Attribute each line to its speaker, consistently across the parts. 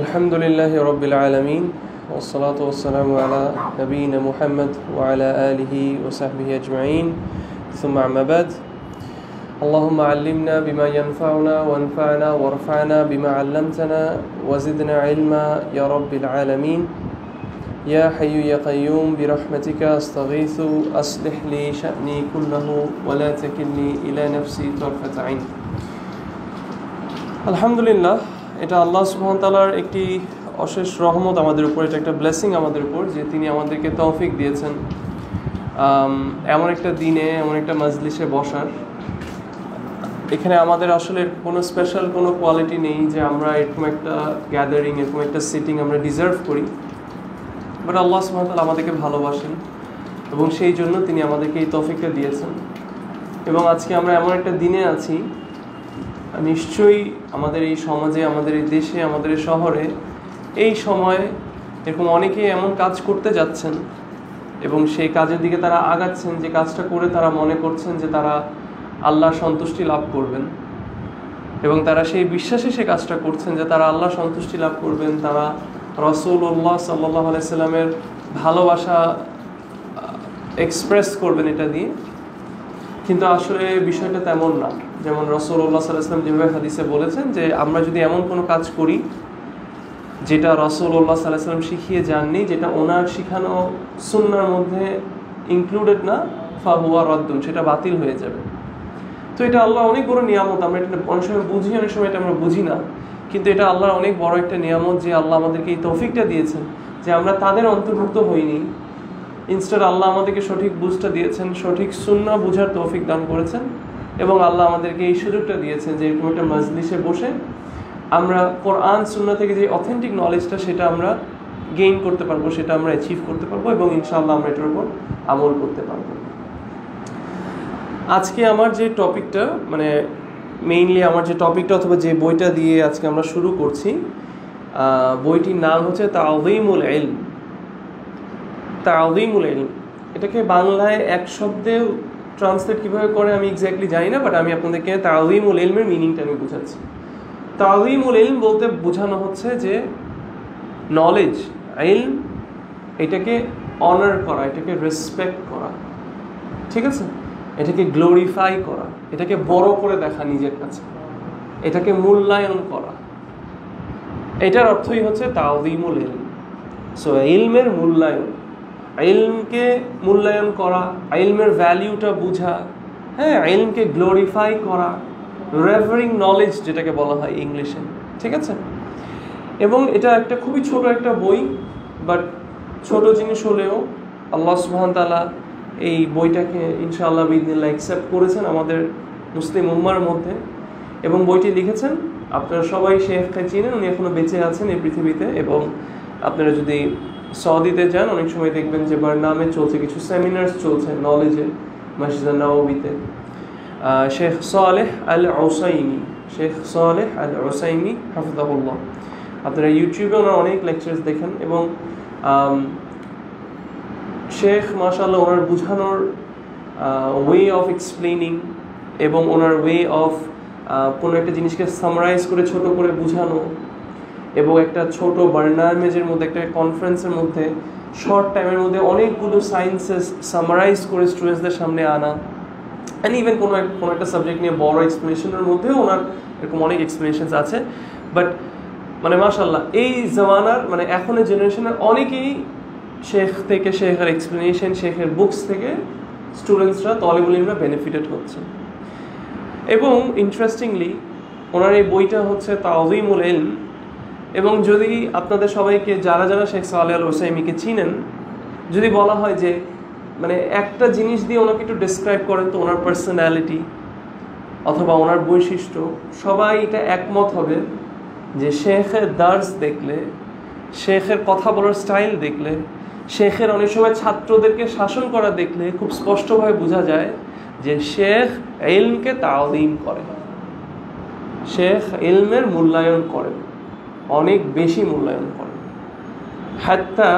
Speaker 1: الحمد لله رب العالمين والصلاة والسلام على نبينا محمد وعلى آله وصحبه أجمعين ثم أما بعد اللهم علمنا بما ينفعنا وانفعنا وارفعنا بما علمتنا وزدنا علما يا رب العالمين يا حي يا قيوم برحمتك أستغيث أصلح لي شأني كله ولا تكلني إلى نفسي طرفة عين الحمد لله এটা আল্লাহ সুবহানাহু ওয়া তাআলার একটি অশেষ রহমত আমাদের উপর, এটা একটা ব্লেসিং আমাদের উপর যে তিনি আমাদেরকে তৌফিক দিয়েছেন এমন একটা দিনে এমন একটা মাজলিসে বসার। এখানে আমাদের আসলে কোনো স্পেশাল কোনো কোয়ালিটি নেই যে আমরা এরকম একটা গ্যাদারিং এরকম একটা সিটিং আমরা ডিজার্ভ করি, বাট আল্লাহ সুবহানাহু ওয়া তাআলা আমাদেরকে ভালোবাসেন এবং সেই জন্য তিনি আমাদেরকে এই তৌফিকটা দিয়েছেন। এবং আজকে আমরা এমন একটা দিনে আছি, নিশ্চয়ই আমাদের এই সমাজে, আমাদের এই দেশে, আমাদের এই শহরে এই সময় এরকম অনেকেই এমন কাজ করতে যাচ্ছেন এবং সেই কাজের দিকে তারা আগাচ্ছেন যে কাজটা করে তারা মনে করছেন যে তারা আল্লাহর সন্তুষ্টি লাভ করবেন এবং তারা সেই বিশ্বাসে সে কাজটা করছেন যে তারা আল্লাহর সন্তুষ্টি লাভ করবেন, তারা রাসূলুল্লাহ সাল্লাল্লাহু আলাইহি সাল্লামের ভালোবাসা এক্সপ্রেস করবেন এটা দিয়ে। কিন্তু আসলে বিষয়টা তেমন না। যেমন রাসূলুল্লাহ সাল্লাল্লাহু আলাইহি ওয়াসাল্লাম যেভাবে হাদিসে বলেছেন যে আমরা যদি এমন কোনো কাজ করি যেটা রাসূলুল্লাহ সাল্লাল্লাহু আলাইহি ওয়াসাল্লাম শিখিয়ে যাননি, যেটা ওনার শিখানো সুন্নাহর মধ্যে ইনক্লুডেড না, ফাহুয়া রাদ্দুন, সেটা বাতিল হয়ে যাবে। তো এটা আল্লাহ অনেক বড় নিয়ামত। আমরা এটা অনেক সময় বুঝি, অনেক সময় এটা আমরা বুঝি না, কিন্তু এটা আল্লাহর অনেক বড় একটা নিয়ামত যে আল্লাহ আমাদেরকে এই তৌফিকটা দিয়েছেন যে আমরা তাদের অন্তর্ভুক্ত হইনি। ইনস্টেড আল্লাহ আমাদেরকে সঠিক বুঝটা দিয়েছেন, সঠিক সুন্নাহ বুঝার তৌফিক দান করেছেন এবং আল্লাহ আমাদেরকে এই সুযোগটা দিয়েছেন যে এরকম একটা মাজলিসে বসে আমরা কোরআন সুন্নাহ থেকে যে অথেন্টিক নলেজটা সেটা আমরা গেইন করতে পারবো, সেটা আমরা অ্যাচিভ করতে পারবো এবং ইনশাআল্লাহ আমরা এটার উপর আমল করতে পারবো। আজকে আমার যে টপিকটা, মানে মেইনলি আমার যে টপিকটা অথবা যে বইটা দিয়ে আজকে আমরা শুরু করছি, বইটির নাম হচ্ছে তাযীমুল ইলম। তাযীমুল ইলম এটাকে বাংলায় এক শব্দে ট্রান্সলেট কীভাবে করে আমি এক্স্যাক্টলি জানি না, বাট আমি আপনাদেরকে তাযীমুল ইলমের মিনিংটা আমি বোঝাচ্ছি। তাযীমুল ইলম বলতে বোঝানো হচ্ছে যে নলেজ, ইলম, এটাকে অনার করা, এটাকে রেসপেক্ট করা, ঠিক আছে, এটাকে গ্লোরিফাই করা, এটাকে বড় করে দেখা নিজের কাছে, এটাকে মূল্যায়ন করা, এটার অর্থই হচ্ছে তাযীমুল ইলম। সো ইলমের মূল্যায়ন, ইলমকে মূল্যায়ন করা, ইলমের ভ্যালিউটা বোঝা, হ্যাঁ, ইলমকে গ্লোরিফাই করা, রেভারিং নলেজ যেটাকে বলা হয় ইংলিশে, ঠিক আছে। এবং এটা একটা খুবই ছোট একটা বই, বাট ছোট জিনিস হলেও আল্লাহ সুবহানাহু ওয়া তাআলা এই বইটাকে ইনশাআল্লাহ বিইذনিল্লাহ অ্যাকসেপ্ট করেছেন আমাদের মুসলিম উম্মার মধ্যে। এবং বইটি লিখেছেন, আপনারা সবাই শেখকে চিনেন, উনি এখনও বেঁচে আছেন এই পৃথিবীতে। এবং আপনারা যদি সৌদিতে যান অনেক সময় দেখবেন যে বারনামে চলছে, কিছু সেমিনার্স চলছে নলেজের, মসজিদ নববীতে। শেখ সালেহ আল উসাইমি, শেখ সালেহ আল উসাইমি হাফিজাহুল্লাহ, আপনারা ইউটিউবে ওনার অনেক লেকচার্স দেখেন এবং শেখ মাশাআল্লাহ ওনার বুঝানোর ওয়ে অফ এক্সপ্লেনিং এবং ওনার ওয়ে অফ কোনো একটা জিনিসকে সামারাইজ করে ছোট করে বুঝানো এবং একটা ছোট বার্নামেজের মধ্যে, একটা কনফারেন্সের মধ্যে শর্ট টাইমের মধ্যে অনেকগুলো সায়েন্সেস সামারাইজ করে স্টুডেন্টসদের সামনে আনা, অ্যান্ড ইভেন কোনো একটা সাবজেক্ট নিয়ে বড় এক্সপ্লেনেশনের মধ্যেও ওনার এরকম অনেক এক্সপ্লেনেশনস আছে। বাট মানে মাশাআল্লাহ এই জামানার, মানে এখনের জেনারেশনের অনেকেই শেখ থেকে, শেখের এক্সপ্লেনেশন, শেখের বুকস থেকে স্টুডেন্টসরা, তলিবুল ইলমরা বেনিফিটেড হচ্ছে। এবং ইন্টারেস্টিংলি ওনার এই বইটা হচ্ছে তাযীমুল ইলম। এবং যদি আপনাদের সবাইকে, যারা যারা শেখ সালেহ আল উসাইমিকে চিনেন, যদি বলা হয় যে মানে একটা জিনিস দিয়ে ওনাকে একটু ডিসক্রাইব করেন তো ওনার পার্সোনালিটি অথবা ওনার বৈশিষ্ট্য, সবাই এটা একমত হবে যে শেখের দার্স দেখলে, শেখের কথা বলার স্টাইল দেখলে, শেখের অনেক সময় ছাত্রদেরকে শাসন করা দেখলে খুব স্পষ্টভাবে বোঝা যায় যে শেখ ইলমকে তাযীম করে, শেখ ইলমের মূল্যায়ন করেন, অনেক বেশি মূল্যায়ন করেন। হাত্তা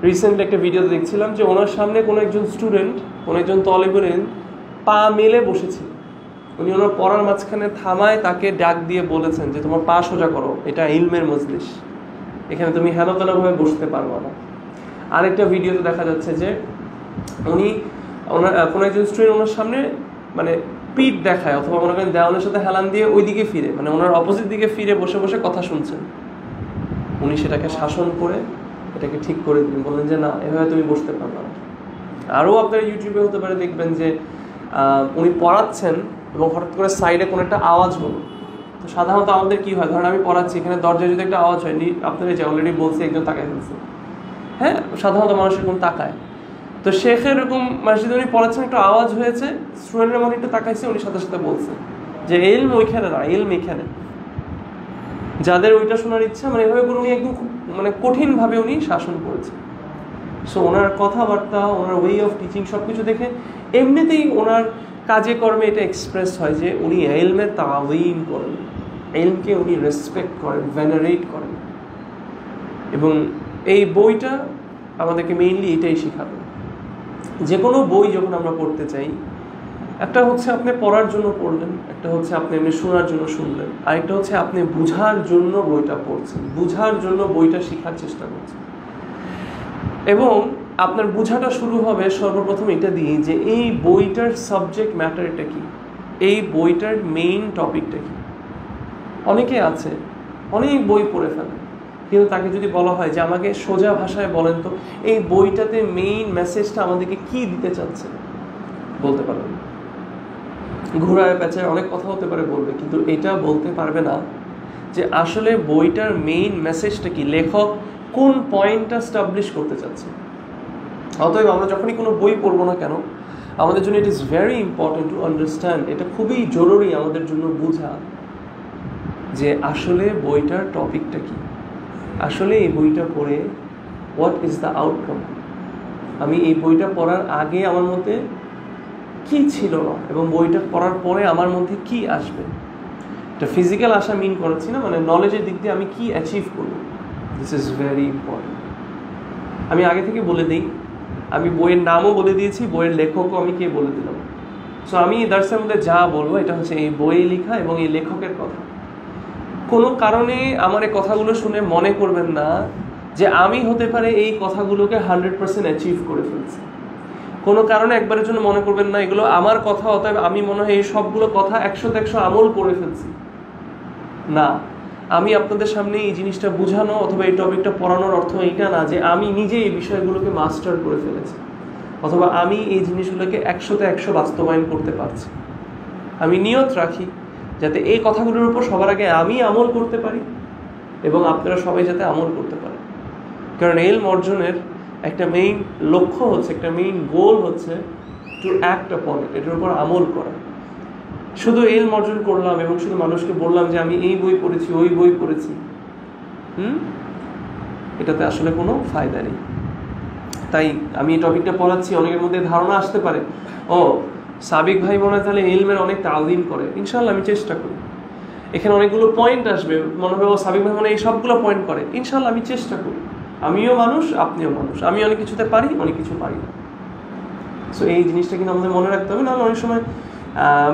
Speaker 1: রিসেন্টলি একটা ভিডিও দেখছিলাম যে ওনার সামনে কোনো একজন স্টুডেন্ট, কোনো একজন তলিবুল ইলম পা মেলে বসেছিল, উনি ওনার পড়ার মাঝখানে থামায় তাকে ডাক দিয়ে বলেছেন যে তোমার পা সোজা করো, এটা ইলমের মজলিস, এখানে তুমি হেনতেনভাবে বসতে পারবো না। আরেকটা ভিডিওতে দেখা যাচ্ছে যে উনি ওনার কোনো একজন স্টুডেন্ট ওনার সামনে মানে পিঠ দেখায় অথবা মনে করেন দেওয়ালের সাথে হেলান দিয়ে ওই দিকে ফিরে, মানে ওনার অপোজিট দিকে ফিরে বসে বসে কথা শুনছেন। উনি সেটাকে শাসন করে এটাকে ঠিক করে দিলেন, বললেন যে না, এভাবে তুমি বসতে পারবে না। আরও আপনার ইউটিউবে হতে পারে দেখবেন যে উনি পড়াচ্ছেন এবং হঠাৎ করে সাইডে কোনো একটা আওয়াজ হলো। তো সাধারণত আমাদের কি হয়, ধরেন আমি পড়াচ্ছি, এখানে দরজায় যদি একটা আওয়াজ হয়নি, আপনারা যে অলরেডি বলছি একজন তাকায় ফেলছে, হ্যাঁ সাধারণত মানুষ এরকম তাকায়। তো শেখ এরকম মসজিদে উনি পড়াচ্ছেন, একটা আওয়াজ হয়েছে, স্টুডেন্টের মনে একটু তাকাইছে, উনি সাথে সাথে বলছে যে ইলম ওইখানে না, ইলম এখানে। যাদের ওইটা শোনার ইচ্ছা, মানে এভাবে করে উনি একদম খুব মানে কঠিনভাবে উনি শাসন করেছেন। সো ওনার কথাবার্তা, ওনার ওয়ে অফ টিচিং সব কিছু দেখে এমনিতেই ওনার কাজে কর্মে এটা এক্সপ্রেস হয় যে উনি ইলমে তাযীম করেন, ইলমকে উনি রেসপেক্ট করেন, ভেনারেট করেন। এবং এই বইটা আমাদেরকে মেইনলি এটাই শেখাবে। যে কোনো বই যখন আমরা পড়তে চাই, একটা হচ্ছে আপনি পড়ার জন্য পড়লেন, একটা হচ্ছে আপনি এমনি শোনার জন্য শুনলেন, আরেকটা হচ্ছে আপনি বুঝার জন্য বইটা পড়ছেন, বুঝার জন্য বইটা শেখার চেষ্টা করছেন। এবং আপনার বোঝাটা শুরু হবে সর্বপ্রথম এটা দিয়ে যে এই বইটার সাবজেক্ট ম্যাটারটা কি, এই বইটার মেইন টপিকটা কি। অনেকে আছে অনেক বই পড়ে ফেলে, কিন্তু তাকে যদি বলা হয় যে আমাকে সোজা ভাষায় বলেন তো এই বইটাতে মেইন মেসেজটা আমাদেরকে কি দিতে চাচ্ছে, বলতে পারবে না। ঘোড়ায় পেঁচায় অনেক কথা হতে পারে বলবে, কিন্তু এটা বলতে পারবে না যে আসলে বইটার মেইন মেসেজটা কি, লেখক কোন পয়েন্টটা স্টাবলিশ করতে চাচ্ছে। অতএব আমরা যখনই কোনো বই পড়বো না কেন, আমাদের জন্য it is very important to understand, এটা খুবই জরুরি আমাদের জন্য বোঝা যে আসলে বইটার টপিকটা কি, আসলে এই বইটা পড়ে হোয়াট ইজ দ্য আউটকাম। আমি এই বইটা পড়ার আগে আমার মধ্যে কি ছিল না, এবং বইটা পড়ার পরে আমার মধ্যে কি আসবে। এটা ফিজিক্যাল আশা মিন করাচ্ছি না, মানে নলেজের দিক দিয়ে আমি কি অ্যাচিভ করব। This is very important. আমি আগে থেকে বলে দিই, আমি বইয়ের নামও বলে দিয়েছি, বইয়ের লেখকও আমি কে বলে দিলাম। সো আমি দার্সের মধ্যে যা বলবো এটা হচ্ছে এই বইয়ে লেখা এবং এই লেখকের কথা। কোনো কারণে আমার এই কথাগুলো শুনে মনে করবেন না যে আমি হতে পারে এই কথাগুলোকে 100% অ্যাচিভ করে ফেলছি। কোনো কারণে একবারের জন্য মনে করবেন না এগুলো আমার কথা, অতএব আমি মনে হয় এই সবগুলো কথা 100-100 আমল করে ফেলছি। না, আমি আপনাদের সামনে এই জিনিসটা বোঝানো অথবা এই টপিকটা পড়ানোর অর্থ এইটা না যে আমি নিজে এই বিষয়গুলোকে মাস্টার করে ফেলেছি অথবা আমি এই জিনিসগুলোকে 100-100 বাস্তবায়ন করতে পারছি। আমি নিয়ত রাখি যাতে এই কথাগুলোর উপর সবার আগে আমি আমল করতে পারি এবং আপনারা সবাই যাতে আমল করতে পারেন। কারণ ইলম অর্জনের একটা মেইন লক্ষ্য হচ্ছে, একটা মেইন গোল হচ্ছে টু অ্যাক্ট আপন ইট, এটার উপর আমল করা। শুধু ইলম অর্জন করলাম এবং শুধু মানুষকে বললাম যে আমি এই বই পড়েছি, ওই বই পড়েছি, এটাতে আসলে কোনো ফায়দা নেই। তাই আমি এই টপিকটা পড়াচ্ছি, অনেকের মধ্যে ধারণা আসতে পারে ও সাবিক ভাই মনে হয় তাহলে ইলমের অনেক তালিম করে। ইনশাল্লাহ আমি চেষ্টা করি। এখানে অনেকগুলো পয়েন্ট আসবে, মনে হবে ও সাবিক ভাই মানে এই সবগুলো পয়েন্ট করে। ইনশাল্লাহ আমি চেষ্টা করি, আমিও মানুষ আপনিও মানুষ, আমি অনেক কিছুতে পারি, অনেক কিছু পারি না। সো এই জিনিসটা কিন্তু আমাদের মনে রাখতে হবে, নাহলে অনেক সময়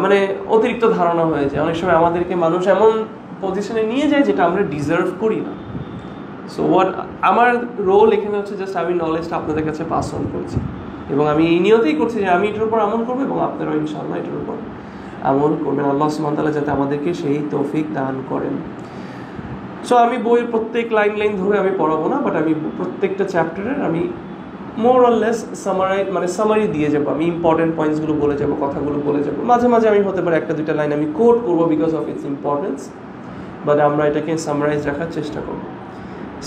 Speaker 1: মানে অতিরিক্ত ধারণা হয়ে যায়। অনেক সময় আমাদেরকে মানুষ এমন পজিশনে নিয়ে যায় যেটা আমরা ডিজার্ভ করি না। সো আমার রোল এখানে হচ্ছে জাস্ট আমি নলেজটা আপনাদের কাছে পাস অন করছি এবং আমি এই নিয়তেই করছি যে আমি এটার উপর আমল করবো এবং আপনারাও ইনশাআল্লাহ এটার উপর আমল করবেন। আল্লাহ সুবহানাহু ওয়া তাআলা যাতে আমাদেরকে সেই তৌফিক দান করেন। সো আমি বইয়ের প্রত্যেক লাইন ধরে আমি পড়াবো না, বাট আমি প্রত্যেকটা চ্যাপ্টারের আমি মোর অর লেস সামারি দিয়ে যাবো। আমি ইম্পর্টেন্ট পয়েন্টসগুলো বলে যাবো, কথাগুলো বলে যাবো। মাঝে মাঝে আমি হতে পারে 1-2 লাইন আমি কোট করবো because of its importance, but আমরা এটাকে সামারাইজ রাখার চেষ্টা করবো।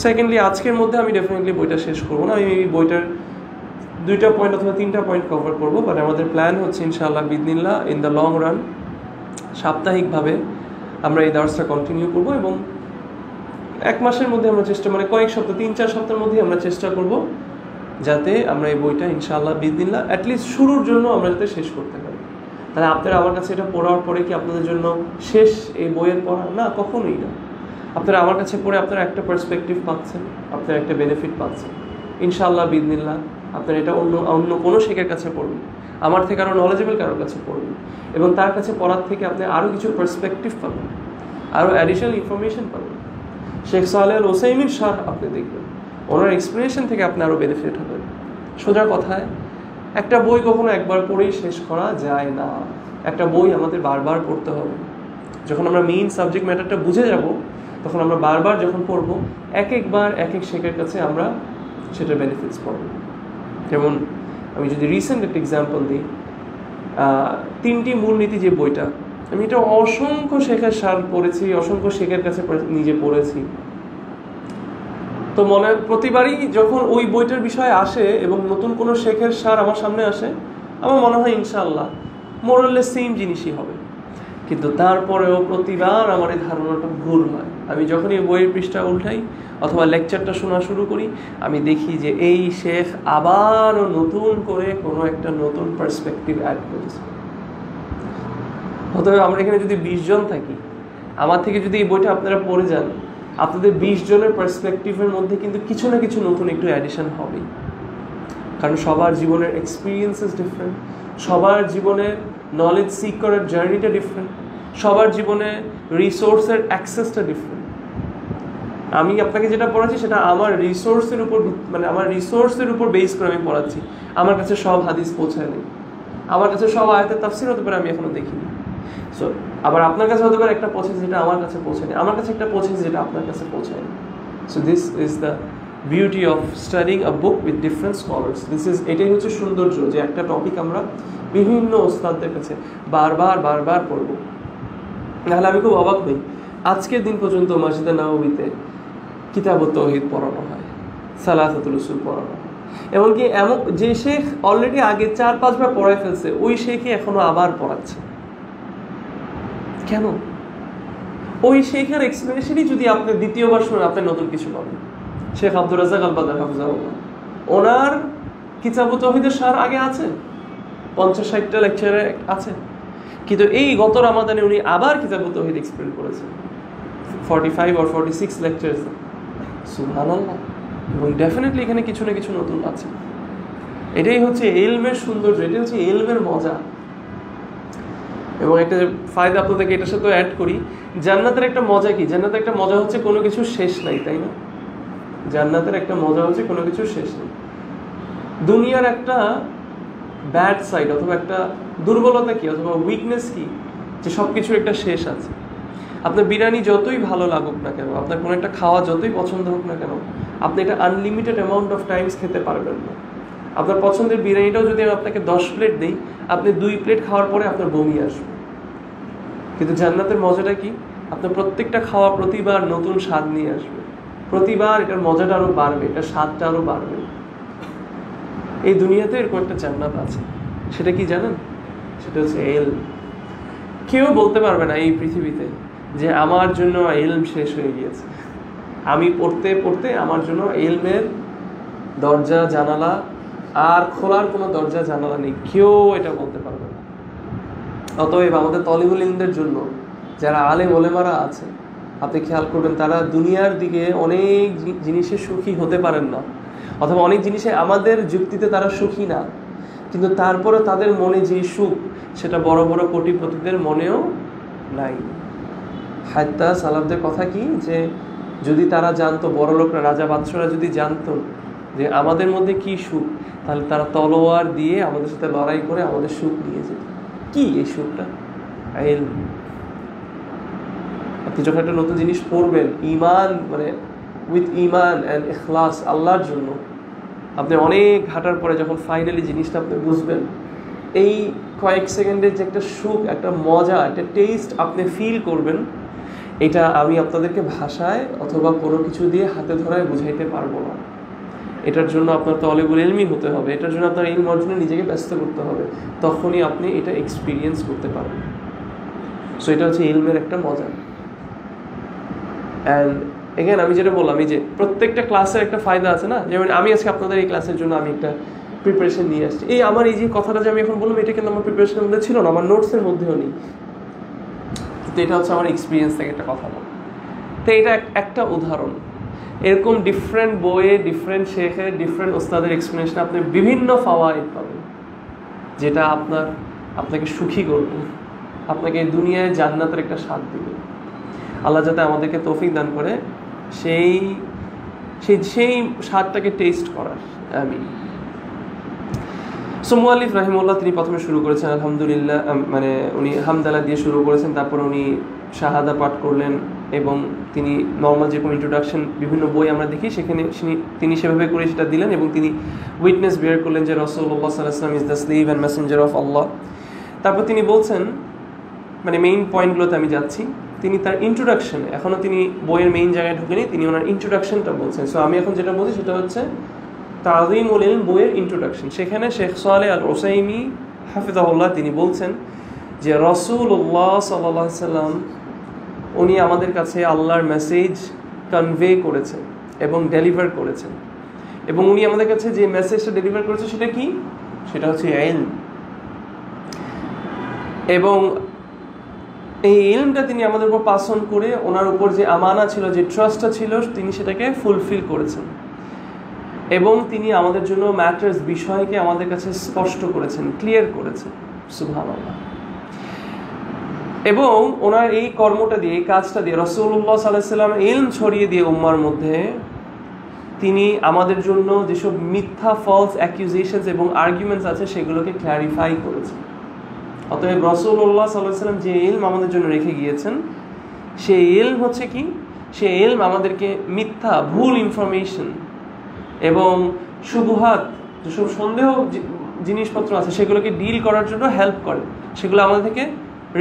Speaker 1: সেকেন্ডলি, আজকের মধ্যে আমি ডেফিনেটলি বইটা শেষ করবো না। আমি এই বইটার 2টা পয়েন্ট অথবা 3টা পয়েন্ট কভার করবো, বাট আমাদের প্ল্যান হচ্ছে ইনশাআল্লাহ বিদিনিল্লাহ ইন দ্য লং রান সাপ্তাহিকভাবে আমরা এই দার্সটা কন্টিনিউ করবো এবং 1 মাসের মধ্যে আমরা চেষ্টা, মানে কয়েক সপ্তাহ, 3-4 সপ্তাহের মধ্যে আমরা চেষ্টা করবো যাতে আমরা এই বইটা ইনশাআল্লাহ বিদিনিল্লাহ অ্যাটলিস্ট শুরুর জন্য আমরা যাতে শেষ করতে পারি। তাহলে আপনারা আমার কাছে এটা পড়ার পরে কি আপনাদের জন্য শেষ এই বইয়ের পড়া? না, কখনোই না। আপনারা আমার কাছে পড়ে আপনারা একটা পার্সপেক্টিভ পাচ্ছেন, আপনারা একটা বেনিফিট পাচ্ছেন। ইনশাআল্লাহ বিদিনিল্লাহ আপনারা এটা অন্য কোনো শেখের কাছে পড়বেন, আমার থেকে আরও নলেজেবল কারোর কাছে পড়বেন, এবং তার কাছে পড়ার থেকে আপনি আরও কিছু পার্সপেক্টিভ পাবেন, আরও অ্যাডিশনাল ইনফরমেশন পাবেন। শেখ সালেহ আল ওসাইমির শাহ আপনি দেখবেন, ওনার এক্সপ্লেনেশন থেকে আপনি আরও বেনিফিট হবেন। সোজা কথায় একটা বই কখনো একবার পড়েই শেষ করা যায় না, একটা বই আমাদের বারবার পড়তে হবে। যখন আমরা মেইন সাবজেক্ট ম্যাটারটা বুঝে যাব, তখন আমরা বারবার যখন পড়বো, এক একবার এক এক শেখের কাছে আমরা সেটার বেনিফিটস পাবো। যেমন আমি যদি রিসেন্ট একটা এক্সাম্পল দিই, 3টি মূলনীতি যে বইটা, আমি এটা অসংখ্য শেখের সার পড়েছি, অসংখ্য শেখের কাছে নিজে পড়েছি। তো প্রতিবারই যখন ওই বইটার বিষয় আসে এবং নতুন কোনো শেখের সার আমার সামনে আসে, আমার মনে হয় ইনশাআল্লাহ মোরাললেস সেম জিনিসই হবে। কিন্তু তারপরেও প্রতিবার আমার এই ধারণাটা ভুল হয়। আমি যখনই এই বইয়ের পৃষ্ঠা উল্টাই অথবা লেকচারটা শোনা শুরু করি, আমি দেখি যে এই শেখ আবারও নতুন করে কোনো একটা নতুন পার্সপেক্টিভ অ্যাড করেছে। অতএব আমরা এখানে যদি 20 জন থাকি, আমার থেকে যদি এই বইটা আপনারা পড়ে যান, আপনাদের 20 জনের পার্সপেক্টিভের মধ্যে কিন্তু কিছু না কিছু নতুন একটু অ্যাডিশন হবেই। কারণ সবার জীবনের এক্সপিরিয়েন্সেস ডিফারেন্ট, সবার জীবনের নলেজ সিক করার জার্নিটা ডিফারেন্ট, সবার জীবনে রিসোর্সের অ্যাক্সেসটা ডিফারেন্ট। আমি আপনাকে যেটা পড়াচ্ছি সেটা আমার রিসোর্সের উপর, মানে আমার রিসোর্সের উপর বেস করে আমি পড়াচ্ছি। আমার কাছে সব হাদিস পৌঁছায় নেই, আমার কাছে সব আয়াতের তাফসীর হতে পারে, আমি এখনো দেখিনি। সো আবার আপনার কাছে হতে পারে একটা পৌঁছেছে যেটা আমার কাছে পৌঁছায়নি, আমার কাছে একটা পৌঁছেছে যেটা আপনার কাছে পৌঁছায়নি। So this is the beauty of studying a book with different scholars. এটাই হচ্ছে সৌন্দর্য, যে একটা টপিক আমরা বিভিন্ন ওস্তাদদের কাছে বারবার বারবার পড়বো। নাহলে আমি খুব অবাক হই, আজকের দিন পর্যন্ত মসজিদে নববীতে কিতাবুত তাওহীদ পড়ানো হয়, সালাসাতুল উসুল পড়ানো হয়, এমনকি যে শেখ অলরেডি আগে 4-5 বার পড়ায় ফেলছে, ওই শেখই এখনো আবার পড়াচ্ছে। কেন? ওই শেখের এক্সপ্লেনেশনই যদি আপনি দ্বিতীয়বার শুনেন, আপনি নতুন কিছু পাবেন। শেখ আব্দুর রাজ্জাক আল বাদার হাফিজাহুল্লাহ, ওনার কিতাবুত তাওহীদের সার আগে আছে, 50-60টা লেকচারে আছে, কিন্তু এই গত রামাদানে উনি আবার কিতাবুত তাওহীদ এক্সপ্লেন করেছেন, 45 or 46 লেকচারস। সুবহানাল্লাহ। এবং ডেফিনেটলি এখানে কিছু না কিছু নতুন আছে। এটাই হচ্ছে ইলমের সৌন্দর্য, এটাই হচ্ছে ইলমের মজা। এবং একটা ফায়দা আপনাদেরকে এটার সাথে অ্যাড করি, জান্নাতের একটা মজা কি? জান্নাতের একটা মজা হচ্ছে কোনো কিছু শেষ নাই, তাই না? জান্নাতের একটা মজা হচ্ছে কোনো কিছু শেষ নেই। দুনিয়ার একটা ব্যাড সাইড অথবা একটা দুর্বলতা কি অথবা উইকনেস কি? যে সব কিছুর একটা শেষ আছে। আপনার বিরিয়ানি যতই ভালো লাগুক না কেন, আপনার কোনো একটা খাওয়া যতই পছন্দ হোক না কেন, আপনি এটা আনলিমিটেড অ্যামাউন্ট অফ টাইমস খেতে পারবেন না। আপনার পছন্দের বিরিয়ানিটাও যদি আমি আপনাকে 10 প্লেট দিই, আপনি 2 প্লেট খাওয়ার পরে আপনার বমি আসবে। কিন্তু জান্নাতের মজাটা কি? আপনার প্রত্যেকটা খাওয়া প্রতিবার নতুন স্বাদ নিয়ে আসবে, প্রতিবার এটার মজাটা আরও বাড়বে, এটার স্বাদটা আরও বাড়বে। এই দুনিয়াতে এরকম একটা জান্নাত আছে, সেটা কি জানেন? সেটা হচ্ছে ইলম। কেউ বলতে পারবে না এই পৃথিবীতে যে আমার জন্য ইলম শেষ হয়ে গিয়েছে, আমি পড়তে পড়তে আমার জন্য ইলমের দরজা জানালা আর খোলার কোনো দরজা জানালা নেই, কেউ এটা বলতে পারবে না। অতএব আমাদের তলিবুল ইলমদের জন্য যারা আলেম ওলেমারা আছে, আপনি খেয়াল করবেন তারা দুনিয়ার দিকে অনেক জিনিসে সুখী হতে পারেন না, অথবা অনেক জিনিসে আমাদের যুক্তিতে তারা সুখী না, কিন্তু তারপরে তাদের মনে যে সুখ সেটা বড় বড় কোটিপতিদের মনেও নাই। হাত্তা সালাফদের কথা কি, যে যদি তারা জানতো, বড় লোকরা রাজা বাদশাহরা যদি জানতো যে আমাদের মধ্যে কি সুখ, তাহলে তারা তলোয়ার দিয়ে আমাদের সাথে লড়াই করে আমাদের সুখ নিয়ে যেত। কি এই সুখটা? ইলম। আপনি যখন একটা নতুন জিনিস পড়বেন, ইমান মানে উইথ ইমান অ্যান্ড ইখলাস আল্লাহর জন্য, আপনি অনেক ঘাটার পরে যখন ফাইনালি জিনিসটা আপনি বুঝবেন, এই কয়েক সেকেন্ডের যে একটা সুখ, একটা মজা, একটা টেস্ট আপনি ফিল করবেন, এটা আমি আপনাদেরকে ভাষায় অথবা কোনো কিছু দিয়ে হাতে ধরায় বুঝাইতে পারবো না। এটার জন্য আপনার তলিবুল ইলমি হতে হবে, এটার জন্য আপনার ইলম অর্জনে নিজেকে ব্যস্ত করতে হবে, তখনই আপনি এটা এক্সপিরিয়েন্স করতে পারবেন। সো এটা হচ্ছে ইলমের একটা মজা। অ্যান্ড এগেন আমি যেটা বললাম, এই যে প্রত্যেকটা ক্লাসের একটা ফায়দা আছে না, যেমন আমি আজকে আপনাদের এই ক্লাসের জন্য আমি একটা প্রিপারেশন নিয়ে আসছি। এই আমার এই যে কথাটা যে আমি এখন বললাম, এটা কিন্তু আমার প্রিপারেশনের মধ্যে ছিল না, আমার নোটসের মধ্যেও নেই, কিন্তু এটা হচ্ছে আমার এক্সপিরিয়েন্স থেকে একটা কথা বলা। তো এটা একটা উদাহরণ। এরকম ডিফারেন্ট বইয়ে, ডিফারেন্ট শেখের, ডিফারেন্ট ওস্তাদের এক্সপ্লেনেশন আপনি বিভিন্ন ফাওয়ায়েদ পাবেন। যেটা আপনাকে সুখী করবে, আপনাকে দুনিয়ায় জান্নাতের একটা স্বাদ দিবে। আল্লাহ যাতে আমাদেরকে তৌফিক দান করে সেই সেই সেই স্বাদটাকে টেস্ট করার। আমিন। সো মুআল্লিফ রাহিমাহুল্লাহ তিনি প্রথমে শুরু করেছেন আলহামদুলিল্লাহ, মানে উনি হামদালা দিয়ে শুরু করেছেন, তারপর উনি শাহাদা পাঠ করলেন এবং তিনি নর্মাল যেরকম ইন্ট্রোডাকশন বিভিন্ন বই আমরা দেখি সেখানে তিনি সেভাবে করে সেটা দিলেন এবং তিনি উইটনেস বেয়ার করলেন যে রাসূলুল্লাহ সাল্লাল্লাহু আলাইহি ওয়াসাল্লাম is the slave and messenger of Allah. তারপর তিনি বলছেন, মানে মেইন পয়েন্টগুলোতে আমি যাচ্ছি, তিনি তার ইন্ট্রোডাকশনে, এখনও তিনি বইয়ের মেইন জায়গায় ঢুকেনি, তিনি ওনার ইন্ট্রোডাকশনটা বলছেন। সো আমি এখন যেটা বলছি সেটা হচ্ছে তাযীমুল ইলম বইয়ের ইন্ট্রোডাকশন। সেখানে শেখ সালেহ আল উসাইমি হাফিজাহুল্লাহ তিনি বলছেন যে রাসূলুল্লাহ সাল্লাল্লাহু আলাইহি ওয়াসাল্লাম উনি আমাদের কাছে আল্লাহর মেসেজ কনভে করেছেন এবং ডেলিভার করেছেন, এবং উনি আমাদের কাছে যে মেসেজটা ডেলিভার করেছে সেটা কি? সেটা হচ্ছে ইলম। এবং এই ইলমটা তিনি আমাদের উপর পাস অন করে ওনার উপর যে আমানা ছিল, যে ট্রাস্টটা ছিল, তিনি সেটাকে ফুলফিল করেছেন এবং তিনি আমাদের জন্য ম্যাটার্স বিষয়কে আমাদের কাছে স্পষ্ট করেছেন, ক্লিয়ার করেছেন। সুবহানাল্লাহ। এবং ওনার এই কর্মটা দিয়ে, এই কাজটা দিয়ে, রাসূলুল্লাহ সাল্লাল্লাহু আলাইহি ওয়াসাল্লাম ইলম ছড়িয়ে দিয়ে উম্মার মধ্যে তিনি আমাদের জন্য যেসব মিথ্যা ফলস অ্যাকিউজেশনস এবং আর্গুমেন্টস আছে সেগুলোকে ক্ল্যারিফাই করেছেন। অতএব রাসূলুল্লাহ সাল্লাল্লাহু আলাইহি ওয়াসাল্লাম যে ইলম আমাদের জন্য রেখে গিয়েছেন সেই ইলম হচ্ছে কি? সেই ইলম আমাদেরকে মিথ্যা, ভুল ইনফরমেশন এবং শুবহাত, যেসব সন্দেহ জিনিসপত্র আছে সেগুলোকে ডিল করার জন্য হেল্প করেন, সেগুলো আমাদের থেকে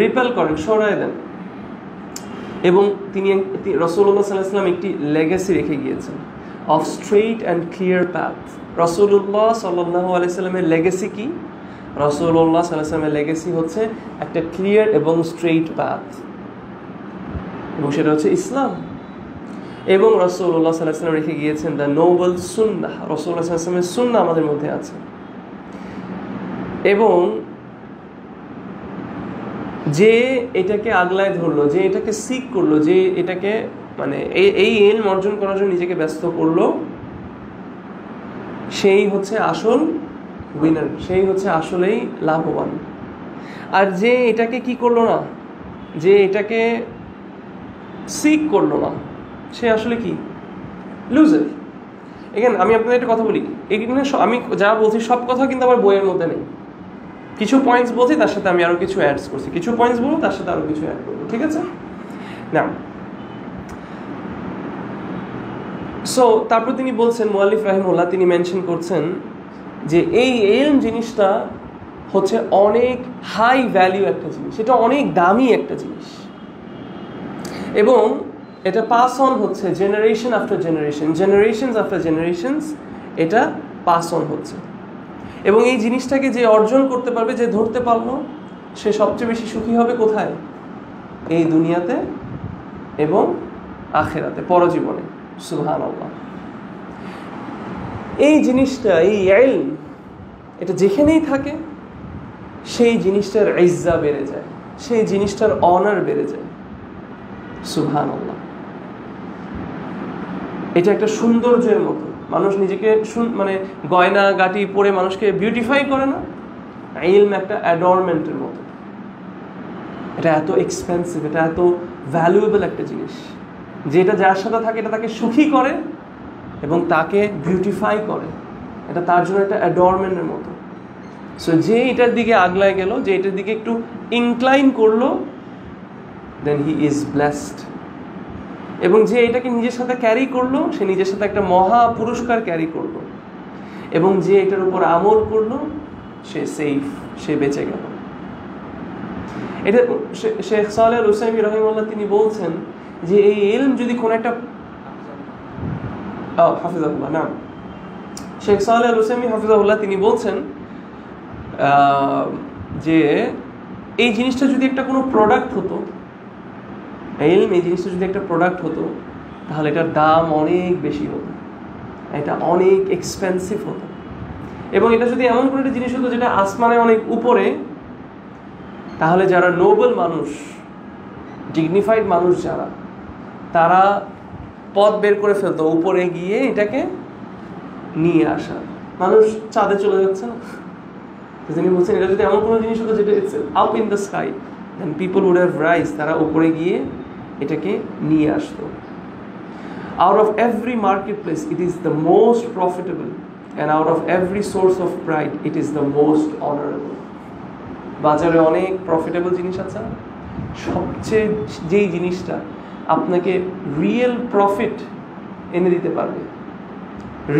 Speaker 1: রিপেল করেন, সরায় দেন। এবং তিনি রাসূলুল্লাহ সাল্লাল্লাহু আলাইহি ওয়াসাল্লাম একটি লেগেসি রেখে গিয়েছেন of straight and clear path. রাসূলুল্লাহ সাল্লাল্লাহু আলাইহি ওয়াসাল্লামের লেগেসি কি? রাসূলুল্লাহ সাল্লাল্লাহু আলাইহি ওয়াসাল্লামের লেগেসি হচ্ছে একটা ক্লিয়ার এবং স্ট্রেইট পাথ, এবং সেটা হচ্ছে ইসলাম। এবং রাসূলুল্লাহ সাল্লাল্লাহু আলাইহি ওয়াসাল্লাম রেখে গিয়েছেন দ্য নোবেল সুন্নাহ। রাসূলুল্লাহ সাল্লাল্লাহু আলাইহি ওয়াসাল্লামের সুন্নাহ আমাদের মধ্যে আছে। এবং যে এটাকে আগলায় ধরলো, যে এটাকে সিক করলো, যে এটাকে মানে এই ইলম অর্জন করার জন্য নিজেকে ব্যস্ত করলো, সেই হচ্ছে আসল উইনার, সেই হচ্ছে আসলেই লাভবান। আর যে এটাকে কি করলো না, যে এটাকে সিক করলো না, সে আসলে কি? লুজার। এখানে আমি আপনাদের একটা কথা বলি, এখানে আমি যা বলছি সব কথা কিন্তু আমার বইয়ের মধ্যে নেই। কিছু পয়েন্টস বলছি, তার সাথে আমি আরও কিছু অ্যাডস করছি, কিছু পয়েন্টস বলবো, তার সাথে আরও কিছু অ্যাড করবো, ঠিক আছে না? সো তারপর তিনি বলছেন, মুআল্লিফ রাহিমাহুল্লাহ তিনি মেনশন করছেন যে এই ইলম জিনিসটা হচ্ছে অনেক হাই ভ্যালু একটা জিনিস, এটা অনেক দামি একটা জিনিস, এবং এটা পাস অন হচ্ছে generation after generation, generations after generations এটা পাস অন হচ্ছে। এবং এই জিনিসটাকে যে অর্জন করতে পারবে, যে ধরতে পারলো, সে সবচেয়ে বেশি সুখী হবে কোথায়? এই দুনিয়াতে এবং আখিরাতে, পরজীবনে। সুবহানাল্লাহ। এই জিনিসটা, এই ইলম, এটা যেখানেই থাকে সেই জিনিসটার ইজ্জা বেড়ে যায়, সেই জিনিসটার অনার বেড়ে যায়। সুবহানাল্লাহ। এটা একটা সৌন্দর্যের মতো, মানুষ নিজেকে মানে গয়না গাটি পরে মানুষকে বিউটিফাই করে না, ইলম একটা অ্যাডর্নমেন্টের মতো। এটা এত এক্সপেন্সিভ, এটা এত ভ্যালুয়েবল একটা জিনিস, যেটা যার সাথে থাকে এটা তাকে সুখী করে এবং তাকে বিউটিফাই করে, এটা তার জন্য একটা অ্যাডর্নমেন্টের মতো। সো যে এটার দিকে আগলায় গেল, যে এটার দিকে একটু ইনক্লাইন করলো, দেন হি ইজ ব্লেসড। এবং যে এটাকে নিজের সাথে ক্যারি করলো, সে নিজের সাথে একটা মহা পুরস্কার ক্যারি করলো। এবং যে এটার উপর আমল করলো, সে সেফ, সে বেঁচে গেল। এটা শেখ সালেহ আল উসাইমি রাহিমাহুল্লাহ তিনি বলছেন যে এই ইলম যদি কোনো একটা হাফিজাহুল্লাহ নাম শেখ সালেহ আল উসাইমি হাফিজাহুল্লাহ তিনি বলছেন যে এই জিনিসটা যদি একটা কোনো প্রোডাক্ট হতো, ইলম এই জিনিসটা যদি একটা প্রোডাক্ট হতো, তাহলে এটার দাম অনেক বেশি হতো, এটা অনেক এক্সপেন্সিভ হতো। এবং এটা যদি এমন কোনো একটা জিনিস হতো যেটা আসমানে অনেক উপরে, তাহলে যারা নোবেল মানুষ, ডিগনিফাইড মানুষ যারা, তারা পথ বের করে ফেলতো উপরে গিয়ে এটাকে নিয়ে আসা। মানুষ চাঁদে চলে যাচ্ছে না, তিনি বলছেন এটা যদি এমন কোনো জিনিস হতো যেটা it's up in the sky, then people would have rise, তারা উপরে গিয়ে এটাকে নিয়ে আসতো। Out of every market place it is the most profitable, and out of every source of pride it is the most honourable. বাজারে অনেক profitable জিনিস আছে, সবচেয়ে যেই জিনিসটা আপনাকে রিয়েল প্রফিট এনে দিতে পারবে,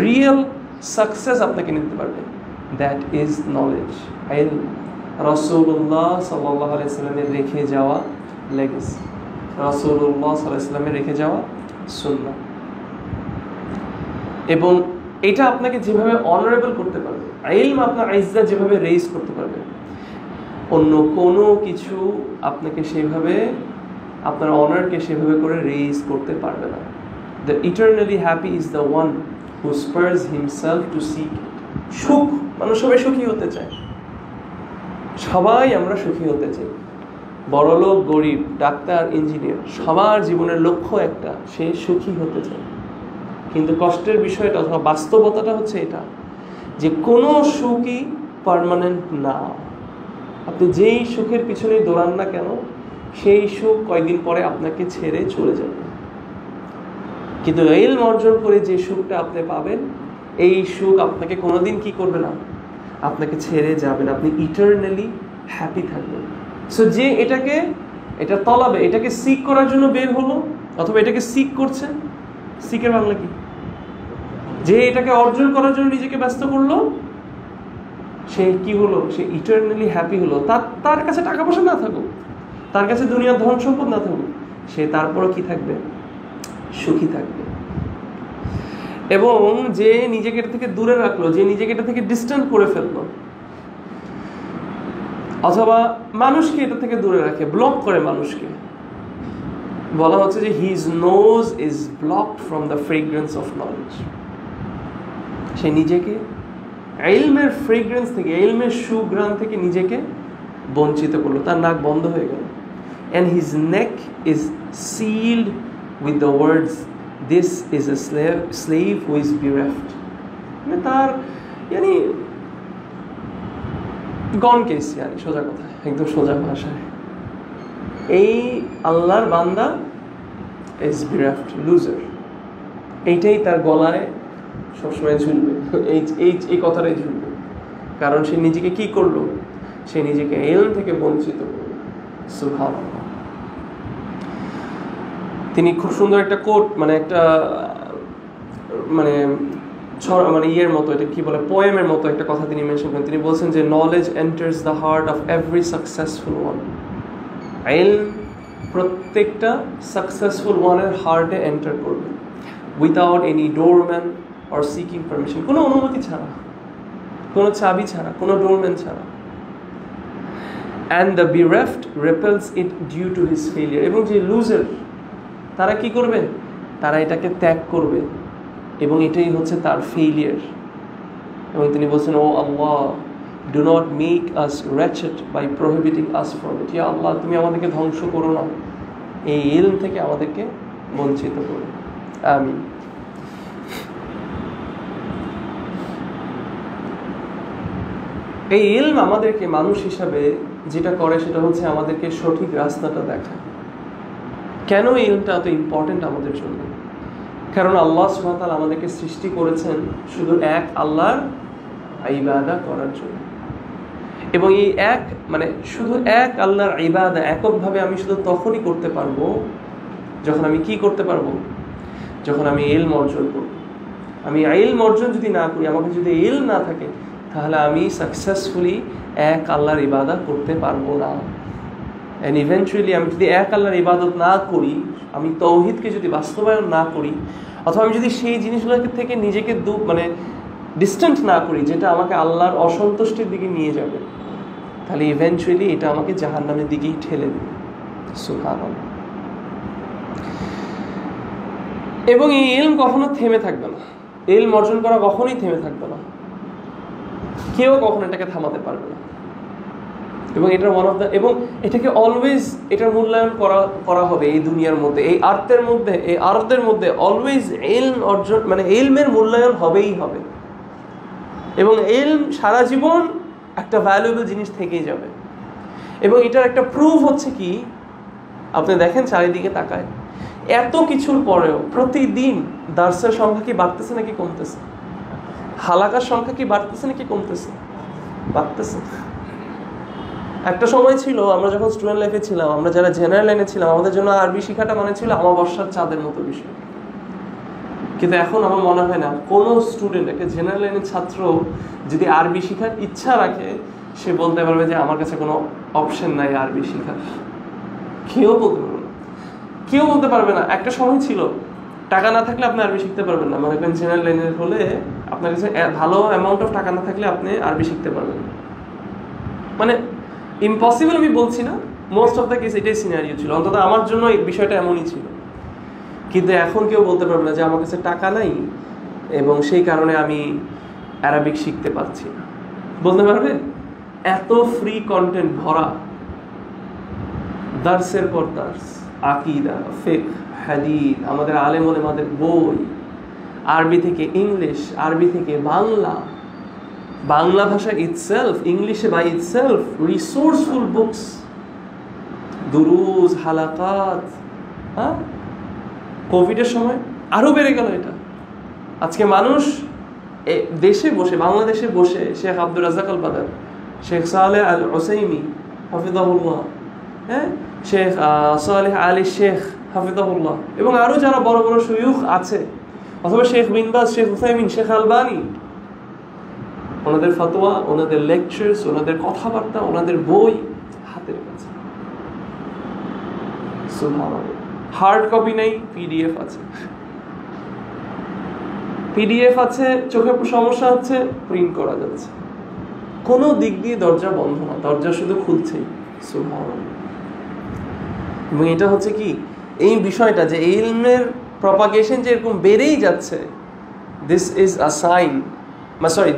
Speaker 1: রিয়েল সাকসেস আপনাকে এনে দিতে পারবে, দ্যাট ইজ নলেজ। রাসূলুল্লাহ সাল্লাল্লাহু আলাইহি সাল্লামের রেখে যাওয়া লেগেসি, রাসূলুল্লাহ সাল্লাল্লাহু আলাইহি সাল্লামের রেখে যাওয়া সুন্নাহ। এবং এটা আপনাকে যেভাবে অনারেবল করতে পারবে, ইলম আপনার ইজ্জত যেভাবে রেইজ করতে পারবে, অন্য কোনো কিছু আপনাকে সেভাবে আপনার অনারকে সেভাবে করে রেইজ করতে পারবে না। The eternally happy is the one who spurs himself to seek it. সুখ, মানুষ সবাই সুখী হতে চায়, সবাই আমরা সুখী হতে চাই, বড়লোক গরিব, ডাক্তার ইঞ্জিনিয়ার, সবার জীবনের লক্ষ্য একটা, সে সুখী হতে চায়। কিন্তু কষ্টের বিষয়টা অথবা বাস্তবতাটা হচ্ছে এটা যে কোনো সুখই পার্মানেন্ট না। আপনি যেই সুখের পিছনে দৌড়ান না কেন, সেই সুখ কয়েকদিন পরে আপনাকে ছেড়ে চলে যাবে। কিন্তু ইলম অর্জন করে যে সুখটা আপনি পাবেন, এই সুখ আপনাকে কোনোদিন কি করবে না, আপনাকে ছেড়ে যাবে না, আপনি ইটারনালি হ্যাপি থাকবেন। সো যে এটা তলাবে, এটাকে সিক করার জন্য বের হলো, অথবা এটাকে সিক করছে, সিকের বাংলা কি, যে এটাকে অর্জন করার জন্য নিজেকে ব্যস্ত করলো, সে কি হলো, সে ইটারনালি হ্যাপি হলো। তার কাছে টাকা পয়সা না থাকুক, তার কাছে দুনিয়ার ধন সম্পদ না থাকুক, সে তারপরও কি থাকবে, সুখী থাকবে। এবং যে নিজেকে এটা থেকে দূরে রাখলো, যে নিজেকে এটা থেকে ডিস্টেন্স করে ফেললো, অথবা মানুষকে এটা থেকে দূরে রাখে, ব্লক করে মানুষকে, বলা হচ্ছে যে his nose is blocked from the fragrance of knowledge. সে নিজেকে ইলমের ফ্রেগ্রেন্স থেকে, ইলমের সুঘ্রাণ থেকে নিজেকে বঞ্চিত করলো, তার নাক বন্ধ হয়ে গেল। and his neck is sealed with the words, this is a slave who is bereft. মানে তার গন কেস, সোজা কথা, একদম সোজা ভাষায়, এই আল্লাহর বান্দা is bereft, loser, এইটাই তার গলায় সবসময় ঝুলবে, এই কথাটাই ঝুলবে। কারণ সে নিজেকে কি করলো, সে নিজেকে ইলম থেকে বঞ্চিত করলো। সুবহানাল্লাহ। তিনি খুব সুন্দর একটা কোট, মানে একটা ইয়ের মতো, এটা কি বলে, পোয়েমের মতো একটা কথা তিনি মেনশন করেন। তিনি বলছেন যে knowledge enters the heart of every successful one. ইলম প্রত্যেকটা সাকসেসফুল ওয়ানের হার্টে এন্টার করবে, without any doorman or seeking permission, কোনো অনুমতি ছাড়া, কোনো চাবি ছাড়া, কোনো ডোরম্যান ছাড়া। And the bereft repels it due to his failure. এবং যে লুজার, তারা কি করবে, তারা এটাকে ত্যাগ করবে, এবং এটাই হচ্ছে তার ফেইলিয়ার। এবং তিনি বলছেন, O Allah, do not make us wretched by prohibiting us from it. ইয়া আল্লাহ, তুমি আমাদেরকে ধ্বংস করো না, এই ইলম থেকে আমাদেরকে বঞ্চিত করো, আমিন। এই ইলম আমাদেরকে মানুষ হিসাবে যেটা করে, সেটা হচ্ছে আমাদেরকে সঠিক রাস্তাটা দেখায়। কেন এই ইলমটা এত ইম্পর্টেন্ট আমাদের জন্য? কারণ আল্লাহ সুবহানাহু ওয়া তাআলা আমাদেরকে সৃষ্টি করেছেন শুধু এক আল্লাহর ইবাদত করার জন্য। এবং এই শুধু এক আল্লাহর ইবাদত এককভাবে আমি শুধু তখনই করতে পারবো যখন আমি কি করতে পারবো, যখন আমি ইলম অর্জন করব। আমি ইলম অর্জন যদি না করি, আমাকে যদি ইলম না থাকে, তাহলে আমি সাকসেসফুলি এক আল্লাহর ইবাদত করতে পারবো না। অ্যান্ড ইভেন্চুয়ালি আমি যদি এক আল্লাহর ইবাদত না করি, আমি তাওহীদকে যদি বাস্তবায়ন না করি, অথবা আমি যদি সেই জিনিসগুলো থেকে নিজেকে ডিস্টেন্স না করি যেটা আমাকে আল্লাহর অসন্তুষ্টির দিকে নিয়ে যাবে, তাহলে ইভেন্চুয়ালি এটা আমাকে জাহান্নামের দিকেই ঠেলে দেবে। সুবহানাল্লাহ। এবং এই ইলম কখনো থেমে থাকবে না, ইলম অর্জন করা কখনোই থেমে থাকবে না, কেউ কখনো এটাকে থামাতে পারবে না। এবং এটার এবং এটাকে অলওয়েজ, এটার মূল্যায়ন করা হবে এই দুনিয়ার মধ্যে, এই আরতের মধ্যে অলওয়েজ ইলম অর্জন, ইলমের মূল্যায়ন হবেই হবে। এবং ইলম সারা জীবন একটা ভ্যালুয়েবল জিনিস থেকেই যাবে। এবং এটার একটা প্রুফ হচ্ছে কি, আপনি দেখেন চারিদিকে তাকায়, এত কিছুর পরেও প্রতিদিন দার্সের সংখ্যা কি বাড়তেছে নাকি কমতেছে? হালাকার সংখ্যা কি বাড়তেছে নাকি কমতেছে? বাড়তেছে। একটা সময় ছিল, আমরা যখন স্টুডেন্ট লাইফে ছিলাম, আমরা যারা জেনারেল লাইনে ছিলাম, আমাদের জন্য আরবি শেখাটা মানে ছিল অমাবস্যার চাঁদের মতো বিষয়। কিন্তু এখন আমার মনে হয় না কোনো স্টুডেন্ট, একটা জেনারেল লাইনের ছাত্র যদি আরবি শেখার ইচ্ছা রাখে, সে বলতে পারবে যে আমার কাছে কোনো অপশন নাই আরবি শেখার। কেউ বলতে পারবে না, কেউ বলতে পারবে না। একটা সময় ছিল টাকা না থাকলে আপনি আরবি শিখতে পারবেন না, মানে জেনারেল লাইনের হলে আপনার কাছে ভালো অ্যামাউন্ট অফ টাকা না থাকলে আপনি আরবি শিখতে পারবেন না। মানে ইম্পসিবল আমি বলছি না, মোস্ট অফ দ্য কেস এটাই সিনারিও ছিল, অন্তত আমার জন্য এই বিষয়টা এমনই ছিল। কিন্তু এখন কেউ বলতে পারবে না যে আমার কাছে টাকা নাই এবং সেই কারণে আমি অ্যারাবিক শিখতে পারছি না। বলতে পারবে? এত ফ্রি কন্টেন্ট ভরা, দার্সের পর দার্স, আকিদা, ফিকহ, হাদিস, আমাদের আলেম ওলামাদের বই, আরবি থেকে ইংলিশ, আরবি থেকে বাংলা, বাংলা ভাষা ইটসেলফ, ইংলিশে বাই ইটসেলফ, রিসোর্সফুল বুকস, দুরুজ, হালাকাত। হ্যাঁ, কোভিডের সময় আরো বেড়ে গেল এটা। আজকে মানুষ দেশে বসে, বাংলাদেশে বসে, শেখ আব্দুর রাজ্জাক আল বাদার, শেখ সালেহ আল উসাইমি হাফিজাহুল্লাহ, হ্যাঁ, শেখ সালেহ আলী শেখ হাফিজাহুল্লাহ, এবং আরো যারা বড় বড় শয়ুখ আছে, অথবা শেখ বিন বাজ, শেখ উসাইমিন, শেখ আলবানী, ওনাদের ফতোয়া, ওনাদের লেকচারস, ওনাদের কথাবার্তা, ওনাদের বই হাতের কাছে। সুবহানাল্লাহ। হার্ড কপি নেই, পিডিএফ আছে, পিডিএফ আছে, চোখে সমস্যা হচ্ছে, প্রিন্ট করা যাচ্ছে। কোনো দিক দিয়ে দরজা বন্ধ না, দরজা শুধু খুলছেই। সুবহানাল্লাহ। এবং এটা হচ্ছে কি, এই বিষয়টা যে ইলমের প্রপাগেশন যে এরকম বেড়েই যাচ্ছে, this is a sign,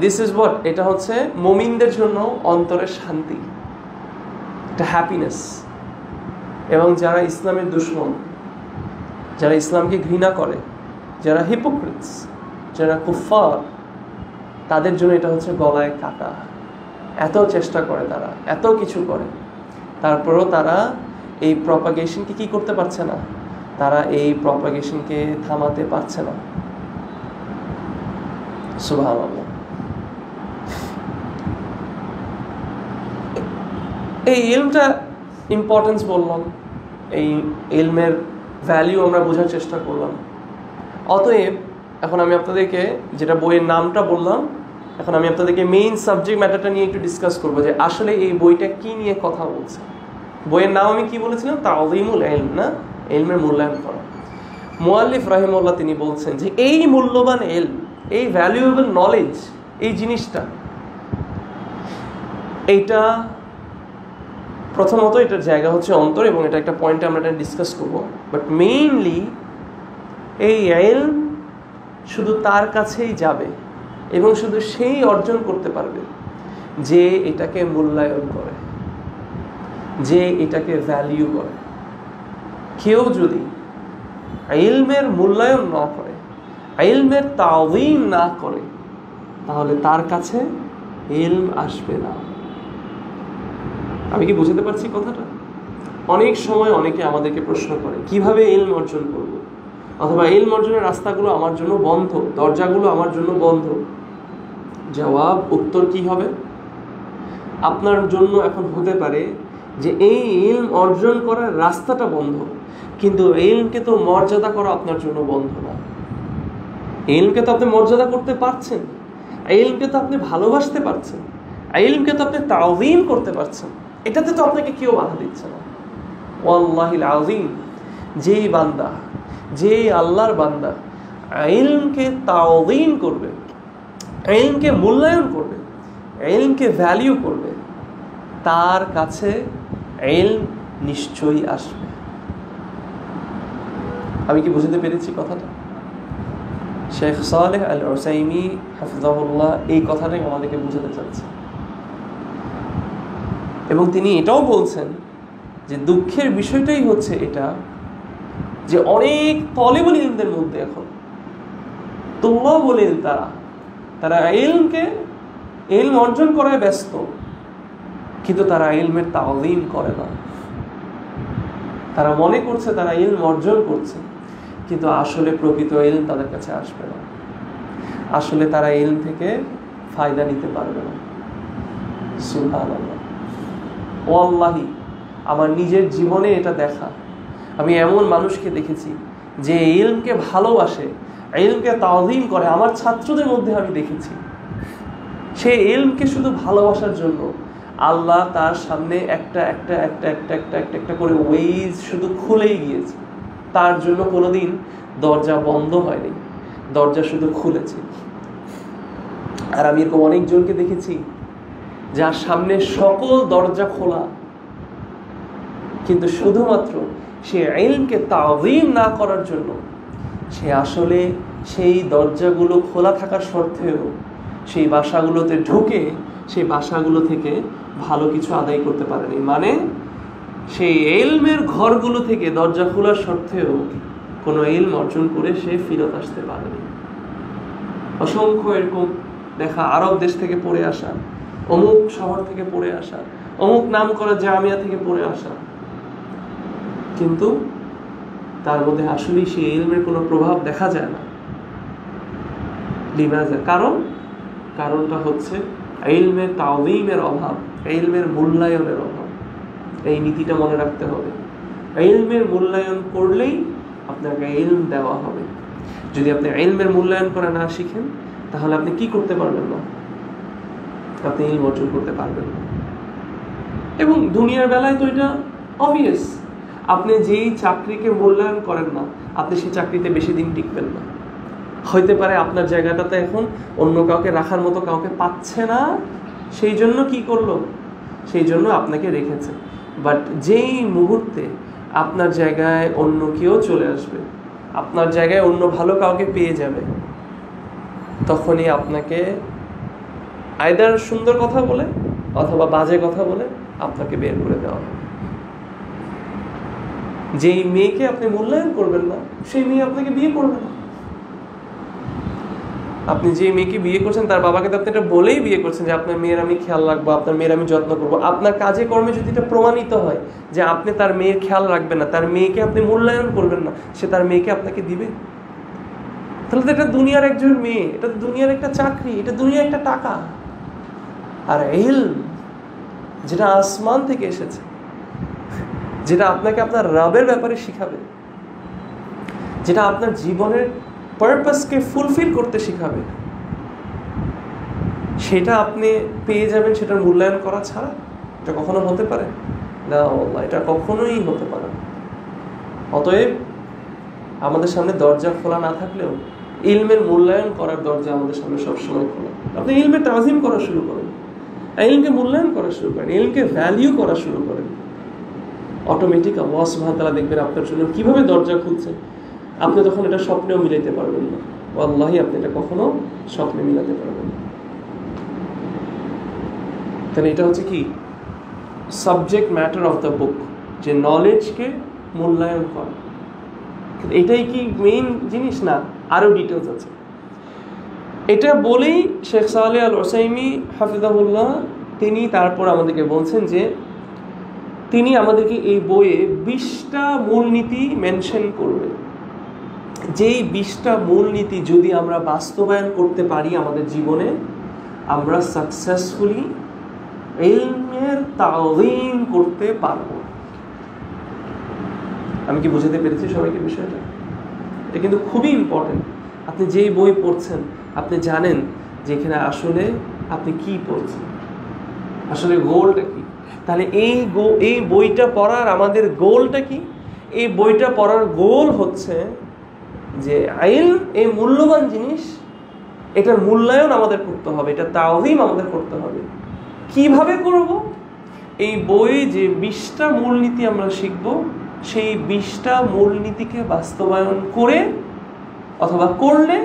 Speaker 1: this is what, এটা হচ্ছে মুমিনদের জন্য অন্তরের শান্তি, একটা হ্যাপিনেস। এবং যারা ইসলামের দুশমন, যারা ইসলামকে ঘৃণা করে, যারা হিপোক্রিটস, যারা কুফার, তাদের জন্য এটা হচ্ছে গলায় কাটা। এত চেষ্টা করে তারা, এত কিছু করে, তারপরও তারা এই প্রপাগেশনকে কি করতে পারছে না, তারা এই প্রপাগেশনকে থামাতে পারছে না। সুবহানাল্লাহ। এই ইলমটা ইম্পর্টেন্স বললাম, এই ইলমের ভ্যালিউ আমরা বোঝার চেষ্টা করলাম। অতএব এখন আমি আপনাদেরকে যেটা বইয়ের নামটা বললাম, এখন আমি আপনাদেরকে মেইন সাবজেক্ট ম্যাটারটা নিয়ে একটু ডিসকাস করবো, যে আসলে এই বইটা কি নিয়ে কথা বলছে। বইয়ের নাম আমি কি বলেছিলাম? তাযীমুল ইলম, না, ইলমের মূল্যায়ন করা। মুআল্লিফ রাহিমাহুল্লাহ তিনি বলছেন যে এই মূল্যবান ইলম, এই ভ্যালুয়েবল নলেজ, এই জিনিসটা, এইটা প্রথমত এটার জায়গা হচ্ছে অন্তর, এবং এটা একটা পয়েন্টে আমরা এটা ডিসকাস করবো। বাট মেইনলি এই ইলম শুধু তার কাছেই যাবে এবং শুধু সেই অর্জন করতে পারবে যে এটাকে মূল্যায়ন করে, যে এটাকে ভ্যালিউ করে। কেউ যদি ইলমের মূল্যায়ন না করে, ইলমের তাযীম না করে, তাহলে তার কাছে ইলম আসবে না। আমি কি বুঝতে পারছি কথাটা? অনেক সময় অনেকে আমাদেরকে প্রশ্ন করে কিভাবে ইলম অর্জন করব, অথবা ইলম অর্জনের রাস্তাগুলো আমার জন্য বন্ধ, দরজাগুলো আমার জন্য বন্ধ। জবাব, উত্তর কি হবে? আপনার জন্য এখন হতে পারে যে এই ইলম অর্জন করার রাস্তাটা বন্ধ, কিন্তু ইলমকে তো মর্যাদা করা আপনার জন্য বন্ধ না। ইলমকে তো আপনি মর্যাদা করতে পারছেন, ইলমকে তো আপনি ভালোবাসতে পারছেন, ইলমকে তো আপনি তাযীম করতে পারছেন, এটাতে তো আপনাকে কেউ বাধা দিচ্ছে না। ওয়াল্লাহিল আযীম, যেই বান্দা, যেই আল্লাহর বান্দা ইলমকে তাযীম করবে, ইলমকে মূল্যায়ন করবে, ইলমকে ভ্যালিউ করবে, তার কাছে ইলম নিশ্চয়ই আসবে। আমি কি বুঝতে পেরেছি কথাটা? শেখ সালেহ আল উসাইমি হাফিজাহুল্লাহ এই কথাটাই আমাদেরকে বুঝাতে চাচ্ছে। এবং তিনি এটাও বলছেন যে দুঃখের বিষয়টাই হচ্ছে এটা, যে অনেক তলেবুল ইলমদের মধ্যে এখন তুল্লাবুল ইলম, তারা ইলম অর্জন করায় ব্যস্ত, কিন্তু তারা ইলমের তাওযীম করে না। তারা মনে করছে তারা ইলম অর্জন করছে, কিন্তু আসলে প্রকৃত ইলম তাদের কাছে আসবে না। আসলে তারা ইলম থেকে ফায়দা নিতে পারবে না। সুবহানাল্লাহ। ওয়াল্লাহি, আমার নিজের জীবনে এটা দেখা। আমি এমন মানুষকে দেখেছি যে ইলমকে ভালোবাসে, ইলমকে তাওযীম করে। আমার ছাত্রদের মধ্যে আমি দেখেছি সে ইলমকে শুধু ভালোবাসার জন্য আল্লাহ তার সামনে একটা একটা একটা একটা একটা একটা একটা করে ওয়েজ শুধু খুলেই গিয়েছে। তার জন্য কোনোদিন দরজা বন্ধ হয়নি, দরজা শুধু খুলেছে। আর আমি এরকম অনেকজনকে দেখেছি যার সামনে সকল দরজা খোলা, কিন্তু শুধুমাত্র সে ইলমকে তাওযীম না করার জন্য সে আসলে সেই দরজাগুলো খোলা থাকার সত্ত্বেও সেই বাসাগুলোতে ঢুকে সেই বাসাগুলো থেকে ভালো কিছু আদায় করতে পারেনি। মানে সেই ইলমের ঘরগুলো থেকে দরজা খোলার সত্ত্বেও কোনো ইলম অর্জন করে সে ফিরত আসতে পারেনি। অসংখ্য এরকম দেখা, আরব দেশ থেকে পড়ে আসা, অমুক শহর থেকে পড়ে আসা, অমুক নাম করা জামিয়া থেকে পড়ে আসা, কিন্তু তার মধ্যে আসলেই সেই ইলমের কোনো প্রভাব দেখা যায় না। লিমাযা? কারণটা হচ্ছে ইলমের তাওযীমের অভাব, ইলমের মূল্যায়নের অভাব। এই নীতিটা মনে রাখতে হবে। ইলমের মূল্যায়ন করলেই আপনাকে ইলম দেওয়া হবে। যদি আপনি ইলমের মূল্যায়ন করা না শিখেন, তাহলে আপনি কি করতে পারবেন না? আপনি ইলম অর্জন করতে পারবেন না। এবং দুনিয়ার বেলায় তো এটা অবভিয়াস। আপনি যেই চাকরিকে মূল্যায়ন করেন না, আপনি সেই চাকরিতে বেশি দিন টিকবেন না। হইতে পারে আপনার জায়গাটাতে এখন অন্য কাউকে রাখার মতো কাউকে পাচ্ছে না, সেই জন্য কি করলো? সেই জন্য আপনাকে রেখেছে। বাট যেই মুহূর্তে আপনার জায়গায় অন্য কেউ চলে আসবে, আপনার জায়গায় অন্য ভালো কাউকে পেয়ে যাবে, তখনই আপনাকে আইদার সুন্দর কথা বলে অথবা বাজে কথা বলে আপনাকে বের করে দেওয়া হবে। যেই মেয়েকে আপনি মূল্যায়ন করবেন না, সেই মেয়ে আপনাকে বিয়ে করবে না। আপনি যে মেয়েকে বিয়ে করছেন তার বাবাকে তো আপনি এটা বলেই বিয়ে করছেন যে আপনার মেয়ের আমি খেয়াল রাখবো, আপনার মেয়ের আমি যত্ন করবো। আপনার কাজে কর্মে যদি এটা প্রমাণিত হয় যে আপনি তার মেয়ের খেয়াল রাখবেন না, তার মেয়েকে আপনি মূল্যায়ন করবেন না, সে তার মেয়েকে আপনাকে দিবে? তাহলে তো এটা দুনিয়ার একজন মেয়ে, এটা দুনিয়ার একটা চাকরি, এটা দুনিয়ার একটা টাকা। আর ইলম যেটা আসমান থেকে এসেছে, যেটা আপনাকে আপনার রবের ব্যাপারে শিখাবে, যেটা আপনার জীবনের পারপাসকে ফুলফিল করতে শিখাবে, সেটা আপনি পেয়ে যাবেন সেটার মূল্যায়ন করা ছাড়া। এটা কখনো হতে পারে না, এটা কখনোই হতে পারে না। অতএব আমাদের সামনে দরজা খোলা না থাকলেও ইলমের মূল্যায়ন করার দরজা আমাদের সামনে সবসময় খোলা। আপনি ইলমের তাজিম করা শুরু করেন, ইলমকে মূল্যায়ন করা শুরু করেন, ইলমকে ভ্যালিউ করা শুরু করেন, অটোমেটিক আল্লাহ সুবহানাহু ওয়া তাআলা দেখবেন আপনার জন্য কিভাবে দরজা খুলছে। আপনি তখন এটা স্বপ্নেও মিলাইতে পারবেন না। ওয়াল্লাহি আপনি এটা কখনো স্বপ্নে মিলাতে পারবেন না। তাহলে এটা হচ্ছে কি subject matter of the book, যে নলেজকে মূল্যায়ন করা। এটাই কি মেইন জিনিস না, আরও ডিটেলস আছে। এটা বলেই শেখ সালেহ আল উসাইমি হাফিজাহুল্লাহ তিনি তারপর আমাদেরকে বলছেন যে তিনি আমাদেরকে এই বইয়ে 20টা মূলনীতি মেনশন করবেন। যেই 20টা মূলনীতি যদি আমরা বাস্তবায়ন করতে পারি আমাদের জীবনে, আমরা সাকসেসফুলি ইলমের তাওযীম করতে পারবো। আমি কি বুঝাতে পেরেছি সবাইকে বিষয়টা? এটা কিন্তু খুবই ইম্পর্টেন্ট। আপনি যেই বই পড়ছেন আপনি জানেন যে এখানে আসলে আপনি কি পড়ছেন, আসলে গোলটা কি। তাহলে এই বইটা পড়ার আমাদের গোলটা কি? এই বইটা পড়ার গোল হচ্ছে যে ইলম এই মূল্যবান জিনিস, এটার মূল্যায়ন আমাদের করতে হবে, এটা তাওযীম আমাদের করতে হবে। কিভাবে করব? এই বই যে 20টা মূলনীতি আমরা শিখব, সেই 20টা মূলনীতিকে বাস্তবায়ন করে অথবা করলে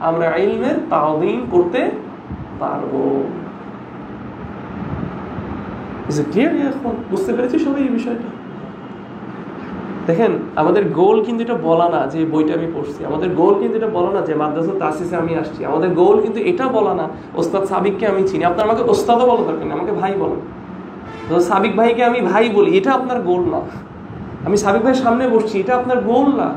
Speaker 1: আমরা ইলমের তাওযীম করতে পারবো। এখন বুঝতে পেরেছি সবাই এই বিষয়টা? দেখেন, আমাদের গোল কিন্তু এটা বলা না যে বইটা আমি পড়ছি, আমাদের গোল কিন্তু এটা বলা না যে মাদ্রাসা তাসিসে আমি আসছি, আমাদের গোল কিন্তু এটা বলা না ওস্তাদ সাবিককে আমি চিনি। আপনার আমাকে ওস্তাদও বলা দরকার নেই, আমাকে ভাই বলেন। তো সাবিক ভাইকে আমি ভাই বলি, এটা আপনার গোল না। আমি সাবিক ভাইয়ের সামনে বসছি, এটা আপনার গোল না।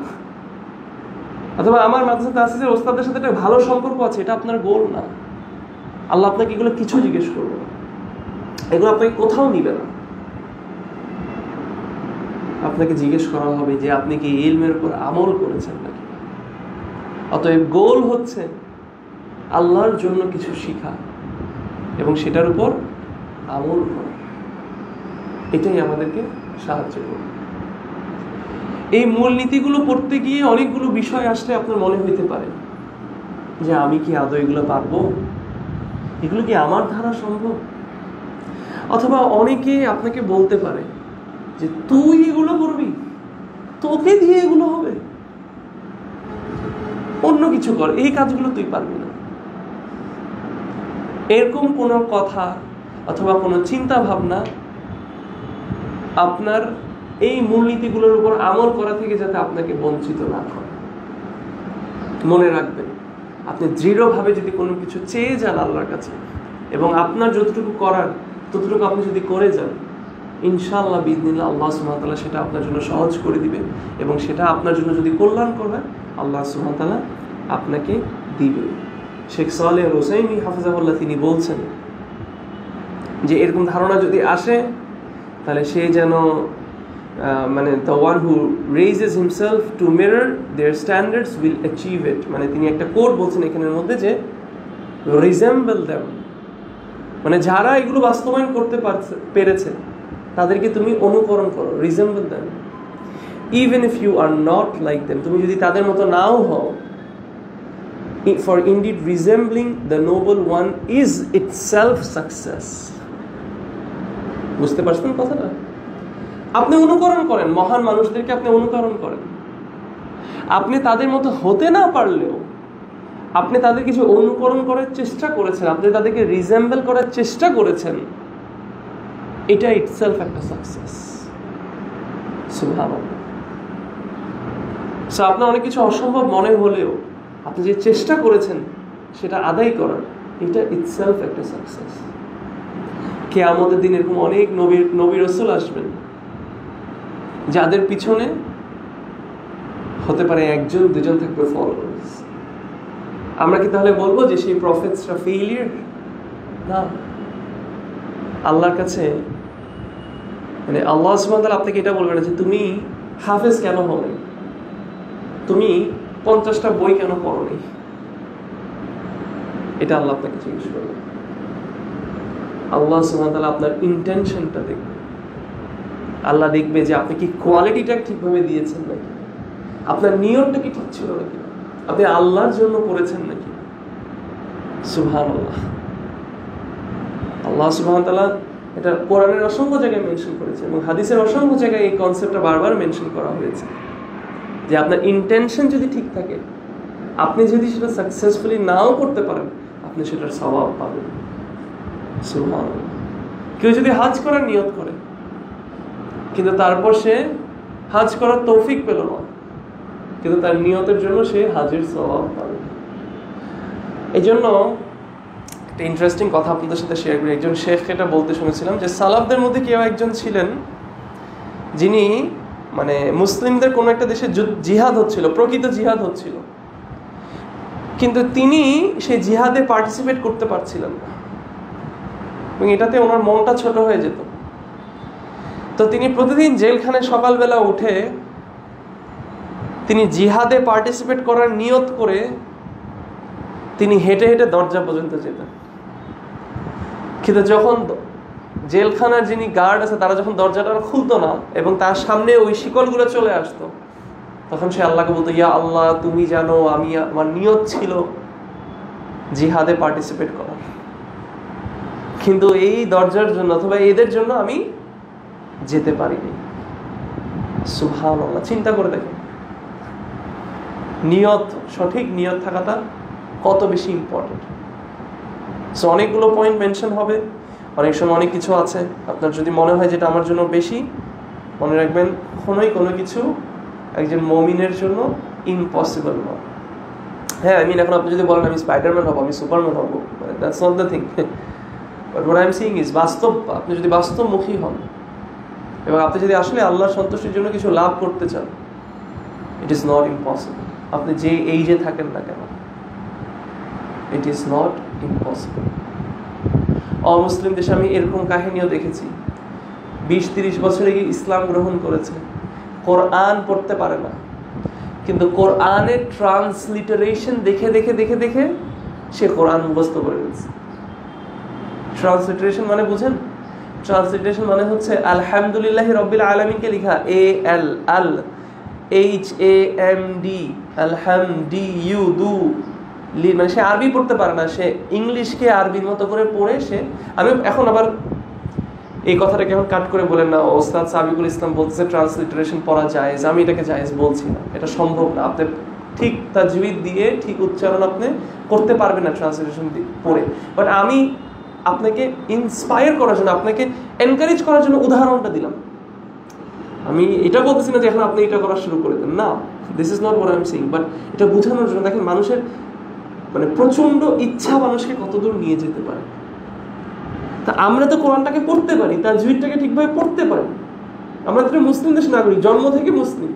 Speaker 1: অথবা আমার মাদ্রাসা তাসিসের ওস্তাদের সাথে একটা ভালো সম্পর্ক আছে, এটা আপনার গোল না। আল্লাহ আপনাকে এগুলো কিছু জিজ্ঞেস করবে না, এগুলো আপনাকে কোথাও নিবে না। আপনাকে জিজ্ঞেস করা হবে যে আপনি কি ইলমের উপর আমল করেছেন নাকি। অতএব গোল হচ্ছে আল্লাহর জন্য কিছু শিখা এবং সেটার উপর আমল করা, এটাই আমাদেরকে সাহায্য করবে। এই মূলনীতিগুলো পড়তে গিয়ে অনেকগুলো বিষয় আসলে আপনার মনে হইতে পারে যে আমি কি আদৌ এগুলো পারবো, এগুলো কি আমার দ্বারা সম্ভব। অথবা অনেকে আপনাকে বলতে পারে যে তুই এগুলো করবি, তোকে দিয়ে এগুলো হবে, অন্য কিছু কর, এই কাজগুলো তুই পারবি না। এরকম কোনো কথা অথবা কোনো চিন্তা ভাবনা আপনার এই মূলনীতিগুলোর উপর আমল করা থেকে যাতে আপনাকে বঞ্চিত না করে। মনে রাখবেন, আপনি দৃঢ়ভাবে যদি কোনো কিছু চেয়ে যান আল্লাহর কাছে এবং আপনার যতটুকু করার ততটুকু আপনি যদি করে যান, ইনশাআল্লাহ বিইذনিল্লাহ আল্লাহ সুবহানাহু ওয়া তাআলা সেটা আপনার জন্য সহজ করে দিবে এবং সেটা আপনার জন্য যদি কল্যাণকর হয় আল্লাহ সুবহানাহু ওয়া তাআলা আপনাকে দিবে। শেখ সালেহ আল হোসাইনী হাফিজাহুল্লাহ তিনি বলছেন যে এরকম ধারণা যদি আসে তাহলে সে যেন মানে the one who raises himself to mirror their standards will achieve it, মানে তিনি একটা কোট বলছেন এখানের মধ্যে যে resemble them, মানে যারা এগুলো বাস্তবায়ন করতে পেরেছে তাদেরকে তুমি অনুকরণ করো, resemble them even if you are not like them, তুমি যদি তাদের মতো নাও হও। for indeed resembling the noble one is itself success। বুঝতে পারছেন কথাটা? আপনি অনুকরণ করেন মহান মানুষদেরকে, আপনি অনুকরণ করেন, আপনি তাদের মতো হতে না পারলেও আপনি তাদের কিছু অনুকরণ করার চেষ্টা করেছেন, আপনি তাদেরকে রিজেম্বল করার চেষ্টা করেছেন, এটা ইটসেলফ একটা সাকসেস। সুবহানাল্লাহ। সো আপনার অনেক কিছু অসম্ভব মনে হলেও আপনি যে চেষ্টা করেছেন সেটা আদায় করার, এটা ইটসেলফ একটা সাকসেস। কিয়ামতের দিন এরকম অনেক নবী রাসূল আসবেন যাদের পিছনে হতে পারে একজন দুজন থাকবে ফলোয়ার্স। আমরা কি তাহলে বলবো যে সেই প্রফেটসরা ফেইলিয়ার? না। আল্লাহর কাছে মানে আল্লাহ সুবহানাহু ওয়া তাআলা আপনাকে এটা বলবেন যে তুমি হাফেজ কেন হবে, তুমি 50টা বই কেন পড়োনি, এটা আল্লাহ আপনাকে জিজ্ঞেস করবে। আল্লাহ সুবহানাহু ওয়া তাআলা আপনার ইন্টেনশনটা দেখবে। আল্লাহ দেখবে যে আপনি কি কোয়ালিটিটা ঠিকভাবে দিয়েছেন নাকি, আপনার নিয়তটা কি ঠিক ছিল নাকি, আপনি আল্লাহর জন্য করেছেন নাকি। সুবহানাল্লাহ। আল্লাহ সুবহানাহু ওয়া তাআলা এটা কোরআনের অসংখ্য জায়গায় মেনশন করেছে এবং হাদিসের অসংখ্য জায়গায় এই কনসেপ্টটা বারবার মেনশন করা হয়েছে যে আপনার ইন্টেনশন যদি ঠিক থাকে, আপনি যদি সেটা সাকসেসফুলি নাও করতে পারেন, আপনি সেটার সওয়াব পাবেন। সুবহানাল্লাহ। কেউ যদি হজ করার নিয়ত করে কিন্তু তারপর সে হজ করার তৌফিক পেল না, কিন্তু তার নিয়তের জন্য সে হজের সওয়াব পাবে। এই জন্য একটা ইন্টারেস্টিং কথা আপনাদের সাথে শেয়ার করি। একজন শেখ এটা বলতে শুনেছিলাম যে সালাফদের মধ্যে কেউ একজন ছিলেন যিনি মানে মুসলিমদের কোনো একটা দেশে জিহাদ হচ্ছিল, প্রকৃত জিহাদ হচ্ছিল, কিন্তু তিনি সেই জিহাদে পার্টিসিপেট করতে পারছিলেন না এবং এটাতে ওনার মনটা ছোট হয়ে যেত। তো তিনি প্রতিদিন জেলখানায় সকালবেলা উঠে তিনি জিহাদে পার্টিসিপেট করার নিয়ত করে তিনি হেঁটে হেঁটে দরজা পর্যন্ত যেতেন। কিন্তু যখন জেলখানার যিনি গার্ড আছে তারা যখন দরজাটা খুলতো না এবং তার সামনে ওই শিকলগুলো চলে আসতো, তখন সে আল্লাহকে বলতো, ইয়া আল্লাহ তুমি জানো আমি আমার নিয়ত ছিল জিহাদে পার্টিসিপেট করার, কিন্তু এই দরজার জন্য অথবা এদের জন্য আমি যেতে পারিনি। সুবহানাল্লাহ। চিন্তা করে দেখেন নিয়ত, সঠিক নিয়ত থাকাটা কত বেশি ইম্পর্টেন্ট। সো অনেকগুলো পয়েন্ট মেনশন হবে, অনেক সময় অনেক কিছু আছে। আপনার যদি মনে হয় যেটা আমার জন্য বেশি, মনে রাখবেন কখনোই কোনো কিছু একজন মুমিনের জন্য ইম্পসিবল নয়। হ্যাঁ, এখন আপনি যদি বলেন আমি স্পাইডারম্যান হবো, আমি সুপারম্যান হবো, that's not the thing. But what I am saying is বাস্তব, আপনি যদি বাস্তবমুখী হন এবং আপনি যদি আসলে আল্লাহর সন্তুষ্টির জন্য কিছু লাভ করতে চান, ইট ইজ নট ইম্পসিবল। আপনি যে এইজে থাকেন না কেন, ইট ইজ নট ইম্পসিবল। অমুসলিম দেশে আমি এরকম কাহিনীও দেখেছি, 20-30 বছরে ইসলাম গ্রহণ করেছে, কোরআন পড়তে পারে না, কিন্তু কোরআনের ট্রান্সলিটারেশন দেখে দেখে দেখে দেখে সে কোরআন মুখস্থ করে ফেলছে। ট্রান্সলিটারেশন মানে বুঝেন? ট্রান্সলিটারেশন মানে হচ্ছে আলহামদুলিল্লাহি রাব্বিল আলামিনকে লেখা ALLHAMD, আলহামদু, মানে সে আরবি পড়তে পারে না, সে ইংলিশকে আরবির মতো করে পড়ে সে। আমি এখন আবার এই কথাটা কেমন কাট করে বলেন না, ওস্তাদ সাবিকুল ইসলাম বলতেছে ট্রান্সলিটারেশন পড়া জায়েজ, আমি এটাকে জায়েজ বলছি না, এটা সম্ভব না। আপনি ঠিক তাজউইদ দিয়ে ঠিক উচ্চারণ আপনি করতে পারবেন না ট্রান্সলেশন পড়ে। বাট আমি আপনাকে ইন্সপায়ার করার জন্য, আপনাকে এনকারেজ করার জন্য উদাহরণটা দিলাম। আমি এটা বলতেছি না যে এখন আপনি এটা করা শুরু করে দেন, না, this is not what I am saying. But এটা বোঝানোর জন্য দেখেন মানুষের মানে প্রচন্ড ইচ্ছা মানুষকে কতদূর নিয়ে যেতে পারে। তা আমরা তো কোরআনটাকে পড়তে পারি, তাজউইদটাকে ঠিকভাবে পড়তে পারি, আমরা তো মুসলিম দেশ নাগরিক, জন্ম থেকে মুসলিম,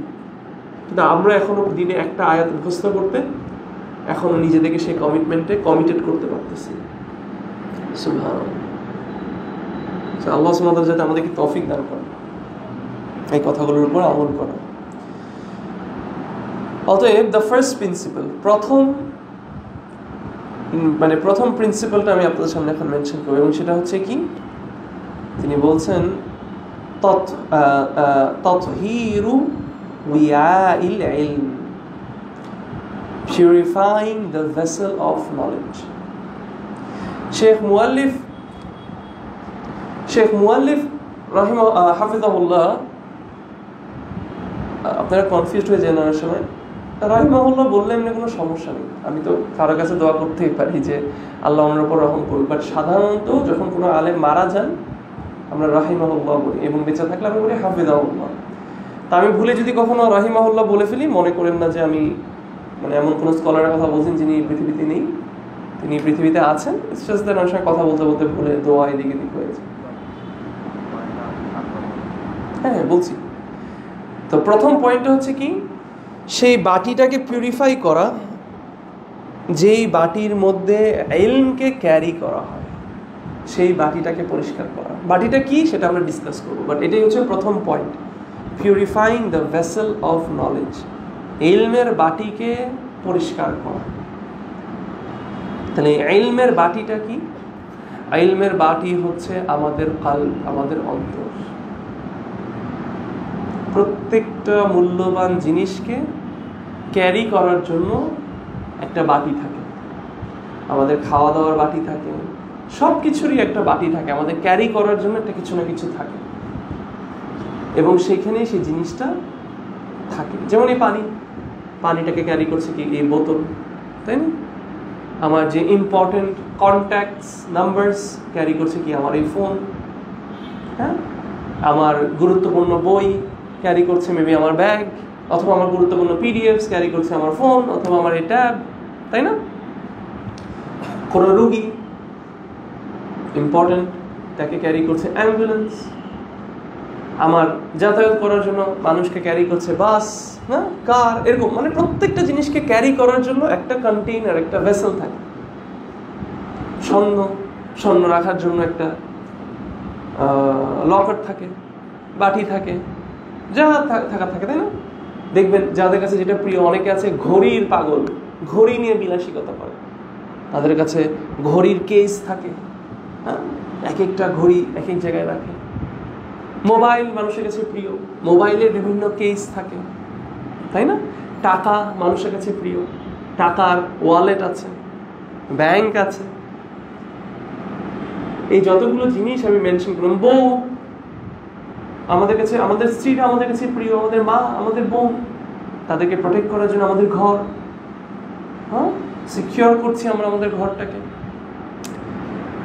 Speaker 1: কিন্তু আমরা এখনো দিনে একটা আয়াত মুখস্থ করতে এখনো নিজেদেরকে সেই কমিটমেন্টে কমিটেড করতে পারতেছি। সুবহানাল্লাহ। আল্লাহ সুবহানাহু ওয়া তাআলা যাতে আমাদেরকে তৌফিক দান করেন এই কথাগুলোর উপর আমল করা। অতএব দ্য ফার্স্ট প্রিন্সিপাল, প্রথম প্রিন্সিপালটা আমি আপনাদের সামনে এখন মেনশন করব, এবং সেটা হচ্ছে কি, তিনি বলছেন তাতহীরু উইয়াইল ইলম, purifying the vessel of knowledge. Sheikh মুআল্লিফ হাফিজাহুল্লাহ, আপনারা কনফিউজড হয়ে যান অনেক সময়, রাহিমাহুল্লাহ বললে এমনি কোনো সমস্যা নেই, আমি তো কারো কাছে দোয়া করতেই পারি যে আল্লাহ ওনার উপর রহম করুন। বাট সাধারণত যখন কোনো আলেম মারা যান আমরা রাহিমাহুল্লাহ বলি, এবং বেঁচে থাকলে আমরা বলি হাফিজাহুল্লাহ। তা আমি ভুলে যদি কখনো রাহিমাহুল্লাহ বলে ফেলি, মনে করেন না যে আমি মানে এমন কোনো স্কলারের কথা বলছেন যিনি পৃথিবীতে নেই, তিনি পৃথিবীতে আছেন। অনেক সময় কথা বলতে বলতে ভুলে দোয়া এদিকে দিক হয়েছে। হ্যাঁ বলছি তো, প্রথম পয়েন্টটা হচ্ছে কি, সেই বাটিটাকে পিউরিফাই করা, যেই বাটির মধ্যে ইলমকে ক্যারি করা হয়, সেই বাটিটাকে পরিষ্কার করা। বাটিটা কি সেটা আমরা ডিসকাস করবো, বাট এটাই হচ্ছে প্রথম point, purifying the vessel of knowledge, ইলমের বাটিকে পরিষ্কার করা। তাহলে ইলমের বাটিটা কি? ইলমের বাটি হচ্ছে আমাদের কলব, আমাদের অন্তর। প্রত্যেকটা মূল্যবান জিনিসকে ক্যারি করার জন্য একটা বাটি থাকে, আমাদের খাওয়া দাওয়ার বাটি থাকে, সব কিছুরই একটা বাটি থাকে, আমাদের ক্যারি করার জন্য একটা কিছু না কিছু থাকে, এবং সেখানে সেই জিনিসটা থাকে। যেমন এই পানিটাকে ক্যারি করছে কি এই বোতল, তাই না? আমার যে ইম্পর্টেন্ট কন্ট্যাক্টস নাম্বারস ক্যারি করছে কি আমার এই ফোন, হ্যাঁ? আমার গুরুত্বপূর্ণ বই ক্যারি করছে মেবি আমার ব্যাগ, অথবা আমার গুরুত্বপূর্ণ পিডিএফস ক্যারি করছে আমার ফোন অথবা আমার এই ট্যাব, তাই না? কোনো রুগী ইম্পর্টেন্ট, তাকে ক্যারি করছে অ্যাম্বুলেন্স। আমার যাতায়াত করার জন্য মানুষকে ক্যারি করছে বাস, না কার, এরকম মানে প্রত্যেকটা জিনিসকে ক্যারি করার জন্য একটা কন্টেইনার, একটা ভেসেল থাকে। স্বর্ণ রাখার জন্য একটা লকার থাকে, বাটি থাকে, যা থাকা থাকে, তাই না? দেখবেন যাদের কাছে যেটা প্রিয়, অনেকে আছে ঘড়ির পাগল, ঘড়ি নিয়ে বিলাসিকতা করে, তাদের কাছে ঘড়ির কেস থাকে, হ্যাঁ, এক একটা ঘড়ি এক এক জায়গায় রাখে। মোবাইল মানুষের কাছে প্রিয়, মোবাইলের বিভিন্ন কেস থাকে, তাই না? টাকা মানুষের কাছে প্রিয়, টাকার ওয়ালেট আছে, ব্যাংক আছে। এই যতগুলো জিনিস আমি মেনশন করলাম, বউ আমাদের কাছে, আমাদের স্ত্রীরা আমাদের কাছে প্রিয়, আমাদের মা, আমাদের বোন, তাদেরকে প্রোটেক্ট করার জন্য আমাদের ঘর, হ্যাঁ, সিকিউর করছি আমরা আমাদের ঘরটাকে।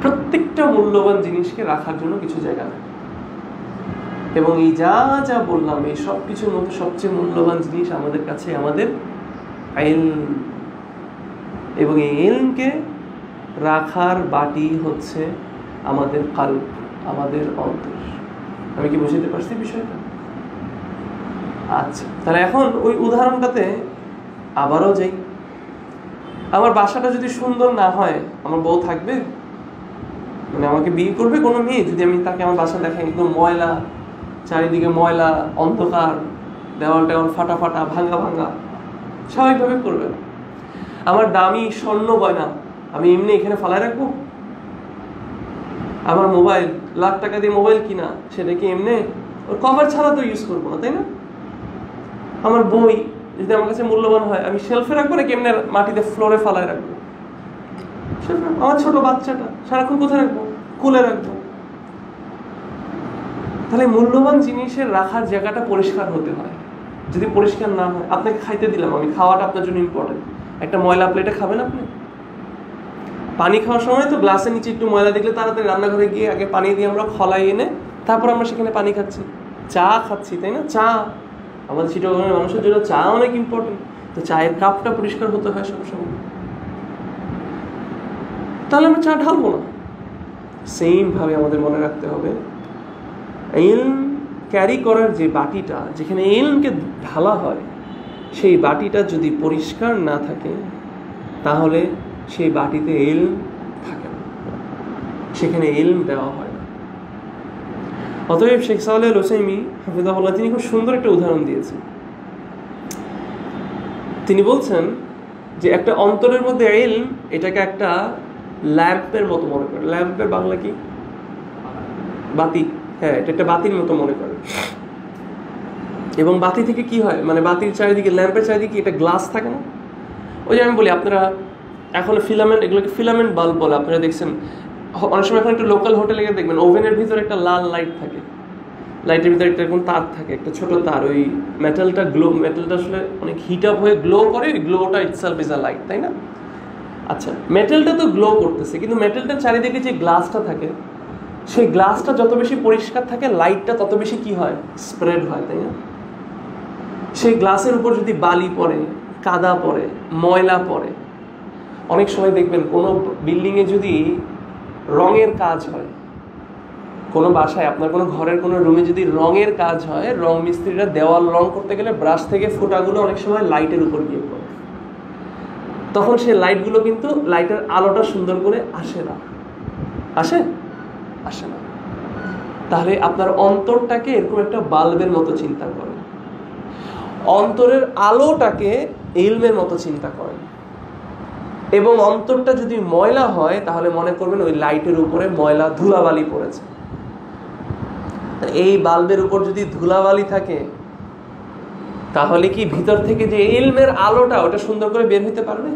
Speaker 1: প্রত্যেকটা মূল্যবান জিনিসকে রাখার জন্য কিছু জায়গা থাকে, এবং এই যা যা বললাম এই সব কিছুর মধ্যে সবচেয়ে মূল্যবান জিনিস আমাদের কাছে আমাদের ইলম, এবং এই ইলমকে রাখার বাটি হচ্ছে আমাদের কাল্ব, আমাদের অন্তর। আমি কি বুঝতে পারছি বিষয়টা? আচ্ছা, তাহলে এখন ওই উদাহরণটাতে আবারও যাই। আমার বাসাটা যদি সুন্দর না হয়, আমার বউ থাকবে? মানে আমাকে বিয়ে করবে কোনো মেয়ে যদি আমি তাকে আমার বাসা দেখাই একদম ময়লা, চারিদিকে ময়লা, অন্ধকার, দেওয়াল টেওয়াল ফাটা ফাটা, ভাঙা ভাঙা? স্বাভাবিকভাবে করবে না। আমার দামি স্বর্ণ গয়না আমি এমনি এখানে ফালায় রাখবো? আমার মোবাইল, লাখ টাকা দিয়ে মোবাইল কিনা, সেটা কি এমনি ওর কভার ছাড়া তো ইউজ করবো না, তাই না? আমার বই যদি আমার কাছে মূল্যবান হয়, আমি শেলফে রাখবো না কেমনে মাটিতে ফ্লোরে ফালায় রাখবো? আমার ছোট বাচ্চাটা সারাক্ষণ কোথায় রাখবো? কুলে রাখবো। তাহলে মূল্যবান জিনিসের রাখার জায়গাটা পরিষ্কার হতে হয়। যদি পরিষ্কার না হয়, আপনাকে খাইতে দিলাম আমি, খাওয়াটা আপনার জন্য ইম্পর্টেন্ট। একটা ময়লা প্লেটে খাবেন আপনি? পানি খাওয়ার সময় তো গ্লাসের নিচে একটু ময়লা দেখলে তাড়াতাড়ি রান্নাঘরে গিয়ে আগে পানি দিয়ে আমরা খলাই এনে তারপর আমরা সেখানে পানি খাচ্ছি, চা খাচ্ছি, তাই না? চা আমাদের চিটাগংয়ের মানুষের জন্য চা অনেক ইম্পর্টেন্ট। তো চায়ের কাপটা পরিষ্কার হতে হয় সবসময়, তাহলে আমরা চা ঢালবো না। সেম ভাবে আমাদের মনে রাখতে হবে, ইলম ক্যারি করার যে বাটিটা, যেখানে ইলমকে ঢালা হয়, সেই বাটিটা যদি পরিষ্কার না থাকে তাহলে সেই বাটিতে ইলম থাকে না, সেখানে ইলম দেওয়া হয় না। অতএব শেখ সালেহ আল উসাইমি হাফিজাহুল্লাহ তিনি খুব সুন্দর একটা উদাহরণ দিয়েছেন। তিনি বলছেন যে একটা অন্তরের মধ্যে ইলম, এটাকে একটা ল্যাম্পের মতো মনে করে। ল্যাম্পের বাংলা কি? বাতি। হ্যাঁ, এটা একটা বাতির মতো মনে করে। এবং বাতি থেকে কি হয়, মানে বাতির চারিদিকে, ল্যাম্পের চারিদিকে একটা গ্লাস থাকে না? ওই যে আমি বলি, আপনারা এখন ফিলামেন্ট, এগুলোকে ফিলামেন্ট বাল্ব বলে। আপনারা দেখছেন অনেক সময় এখন একটু লোকাল হোটেলে গিয়ে দেখবেন ওভেনের ভিতরে একটা লাল লাইট থাকে, লাইটের ভিতরে একটা এরকম তার থাকে, একটা ছোট তার। ওই মেটালটা মেটালটা আসলে অনেক হিট আপ হয়ে গ্লো করে, ওই গ্লোটা ইটসেলফ ইজ আ লাইট, তাই না? আচ্ছা, মেটালটা তো গ্লো করতেছে, কিন্তু মেটালটার চারিদিকে যে গ্লাসটা থাকে, সেই গ্লাসটা যত বেশি পরিষ্কার থাকে, লাইটটা তত বেশি কি হয়? স্প্রেড হয়, তাই না? সেই গ্লাসের উপর যদি বালি পড়ে, কাদা পড়ে, ময়লা পড়ে, অনেক সময় দেখবেন কোনো বিল্ডিংয়ে যদি রঙের কাজ হয়, কোনো বাসায় আপনার কোনো ঘরের কোনো রুমে যদি রঙের কাজ হয়, রং মিস্ত্রিরা দেওয়াল রং করতে গেলে ব্রাশ থেকে ফোঁটাগুলো অনেক সময় লাইটের উপর গিয়ে পড়ে। তখন সেই লাইটগুলো কিন্তু, লাইটের আলোটা সুন্দর করে আসে না। আসে? আসে না। তাহলে আপনার অন্তরটাকে এরকম একটা বাল্বের মতো চিন্তা করেন, অন্তরের আলোটাকে ইলমের মতো চিন্তা করেন। এবং অন্তরটা যদি ময়লা হয়, তাহলে মনে করবেন ওই লাইটের উপরে ময়লা, ধুলাবালি পড়েছে। এই বাল্বের উপর যদি ধুলাবালি থাকে, তাহলে কি ভিতর থেকে যে ইলমের আলোটা, ওটা সুন্দর করে বের হইতে পারবে,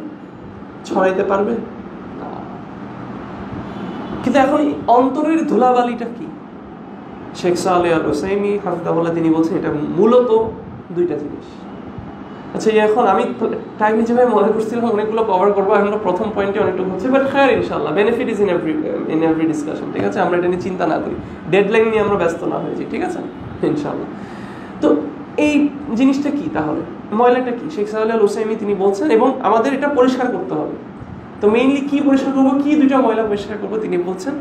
Speaker 1: ছড়াইতে পারবে? কিন্তু এখন অন্তরের ধুলাবালিটা কি? শেখ সালেহ আল উসাইমি হাফিজাহুল্লাহ তিনি বলছেন এটা মূলত দুইটা জিনিস। আচ্ছা, এখন আমি টাইম হিসেবে মনে করছিলাম অনেকগুলো কভার করবো, এখন প্রথম পয়েন্টে অনেকটুকু হচ্ছে, বাট খায়ার ইনশাআল্লাহ, benefit is in every discussion, ঠিক আছে? আমরা এটা নিয়ে চিন্তা না করি, ডেডলাইন নিয়ে আমরা ব্যস্ত না হয়ে যাই, ঠিক আছে ইনশাআল্লাহ। তো এই জিনিসটা কি তাহলে, ময়লাটা কি? শেখ সালেহ আল উসাইমি তিনি বলছেন, এবং আমাদের এটা পরিষ্কার করতে হবে। তো মেইনলি কি পরিষ্কার করবো, কি দুইটা ময়লা পরিষ্কার করবো? তিনি বলছেন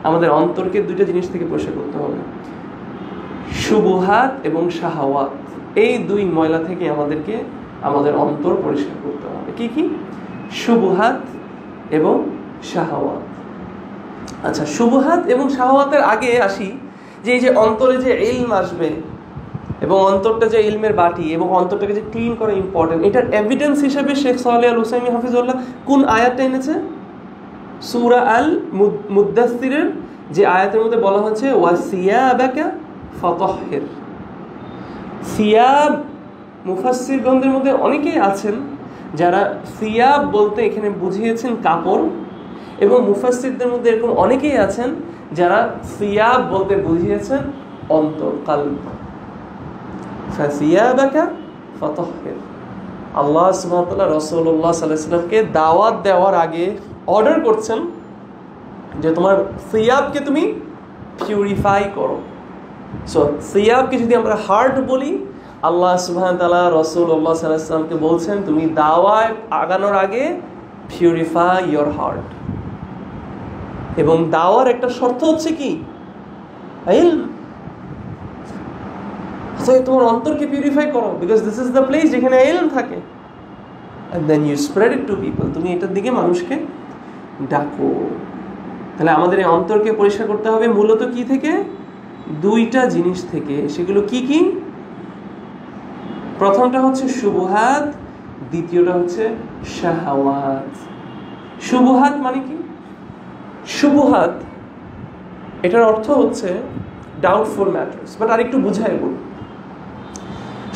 Speaker 1: আমাদের অন্তরকে দুইটা জিনিস থেকে পরিষ্কার করতে হবে, শুবহাত এবং শাহাওয়াত। এই দুই ময়লা থেকে আমাদেরকে আমাদের অন্তর পরিষ্কার করতে হবে। কি কি? শুবহাত এবং শাহাওয়াত। আচ্ছা, শুবহাত এবং শাহাওয়াতের আগে আসি যে এই যে অন্তরে যে ইলম আসবে, এবং অন্তরটা যে ইলমের বাটি, এবং অন্তরটাকে যে ক্লিন করা ইম্পর্টেন্ট, এটার এভিডেন্স হিসেবে শেখ সালেহ আল উসাইমি হাফিজুল্লাহ কোন আয়াতটা এনেছে? সূরা আল মুদ্দাসসিরের যে আয়াতের মধ্যে বলা হচ্ছে ওয়াসিয়াবাকা ফাতাহহির। সিয়াব, মুফাসসিরগণদের মধ্যে অনেকেই আছেন যারা সিয়াব বলতে এখানে বুঝিয়েছেন কাপড়, এবং মুফাসসিরদের মধ্যে এরকম অনেকেই আছেন যারা সিয়াব বলতে বুঝিয়েছেন অন্তর, কালব। ফাসিয়াবাকা ফাতাহহির। আল্লাহ সুবহানাহু ওয়া তাআলা রাসূলুল্লাহ সাল্লাল্লাহু আলাইহি ওয়াসাল্লামকে দাওয়াত দেওয়ার আগে অর্ডার করছেন যে তোমার সিয়াবকে তুমি পিউরিফাই করো। সো সিয়াবকে যদি আমরা হার্ট বলি, আল্লাহ সুবহানাহু ওয়া তাআলা রাসূলুল্লাহ সাল্লাল্লাহু আলাইহি ওয়াসাল্লামকে বলছেন তুমি দাওয়ায় আগানোর আগে পিউরিফাই ইওর হার্ট, এবং দাওয়ার একটা শর্ত হচ্ছে কি? ইলম। তোমার অন্তরকে পিউরিফাই করো, because this is the place যেখানে ইলম থাকে, and then you spread it to people. তুমি এটার দিকে মানুষকে ডাকো। তাহলে আমাদের এই অন্তরকে পরিষ্কার করতে হবে মূলত কি থেকে? দুইটা জিনিস থেকে। সেগুলো কি কি? প্রথমটা হচ্ছে শুবহাত, দ্বিতীয়টা হচ্ছে শাহাওয়াত। শুবহাত মানে কি? শুবহাত এটার অর্থ হচ্ছে ডাউটফুল ম্যাটার্স, বাট আর একটু বুঝাই বল।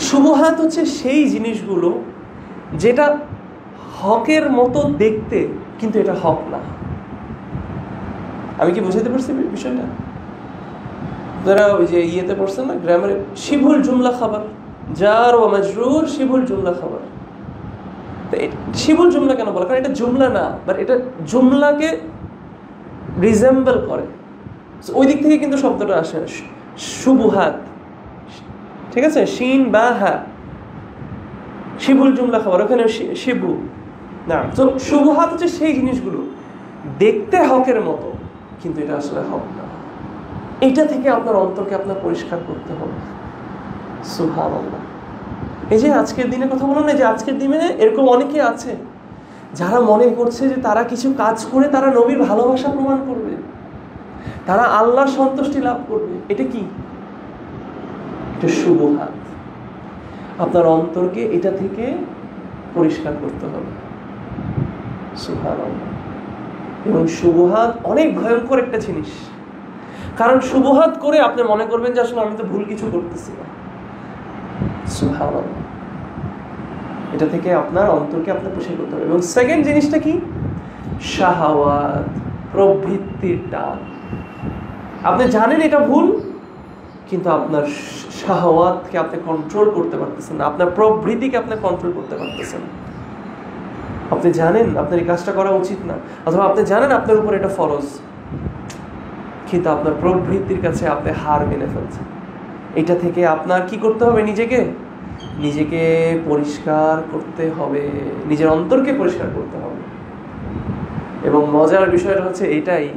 Speaker 1: শুবহাত হচ্ছে সেই জিনিসগুলো যেটা হকের মতো দেখতে, কিন্তু এটা হক না। আমি কি বুঝাতে পারছি বিষয়টা? যারা ওই যে ইয়েতে পড়ছেন না গ্রামারে, শিবুল জুমলা খাবার, জার ও মাজরুর শিবুল জুমলা খাবার। শিবুল জুমলা কেন বলা? কারণ এটা জুমলা না, বাট এটা জুমলাকে রিজেম্বল করে। ওই দিক থেকে কিন্তু শব্দটা আসে, শুবহাত, ঠিক আছে? শিন বা হা, শিবুল জুমলা খাবার, ওখানে শিবু না। তো শুবহাত হচ্ছে সেই জিনিসগুলো দেখতে হকের মতো, কিন্তু এটা আসলে হক না। এটা থেকে আপনার অন্তরকে আপনার পরিষ্কার করতে হবে। সুবহানাল্লাহ। এই যে আজকের দিনে কথা বললাম না, যে আজকের দিনে এরকম অনেকে আছে যারা মনে করছে যে তারা কিছু কাজ করে তারা নবীর ভালোবাসা প্রমাণ করবে, তারা আল্লাহর সন্তুষ্টি লাভ করবে। এটা কি? এটা শুবহাত। আপনার অন্তরকে এটা থেকে পরিষ্কার করতে হবে। সুবহানাল্লাহ। এবং শুবহাত অনেক ভয়ঙ্কর একটা জিনিস, কারণ শুবহাত করে আপনি মনে করবেন যে আসলে আমি তো ভুল কিছু করতেছি না। সুবহানাল্লাহ। এটা থেকে আপনার অন্তরকে আপনার পরিষ্কার করতে হবে। এবং সেকেন্ড জিনিসটা কি? শাহাওয়াত, প্রবৃত্তির টান। আপনি জানেন এটা ভুল, কিন্তু আপনার শাহাওয়াতকে আপনি কন্ট্রোল করতে পারতেছেন না, আপনার প্রবৃত্তিকে আপনি কন্ট্রোল করতে পারতেছেন। আপনি জানেন আপনার এই কাজটা করা উচিত না, অথবা আপনি জানেন আপনার উপর এটা ফরজ, কিন্তু আপনার প্রবৃত্তির কাছে আপনি হার মেনে ফেলছেন। এটা থেকে আপনার কি করতে হবে? নিজেকে পরিষ্কার করতে হবে, নিজের অন্তরকে পরিষ্কার করতে হবে। এবং মজার বিষয়টা হচ্ছে এটাই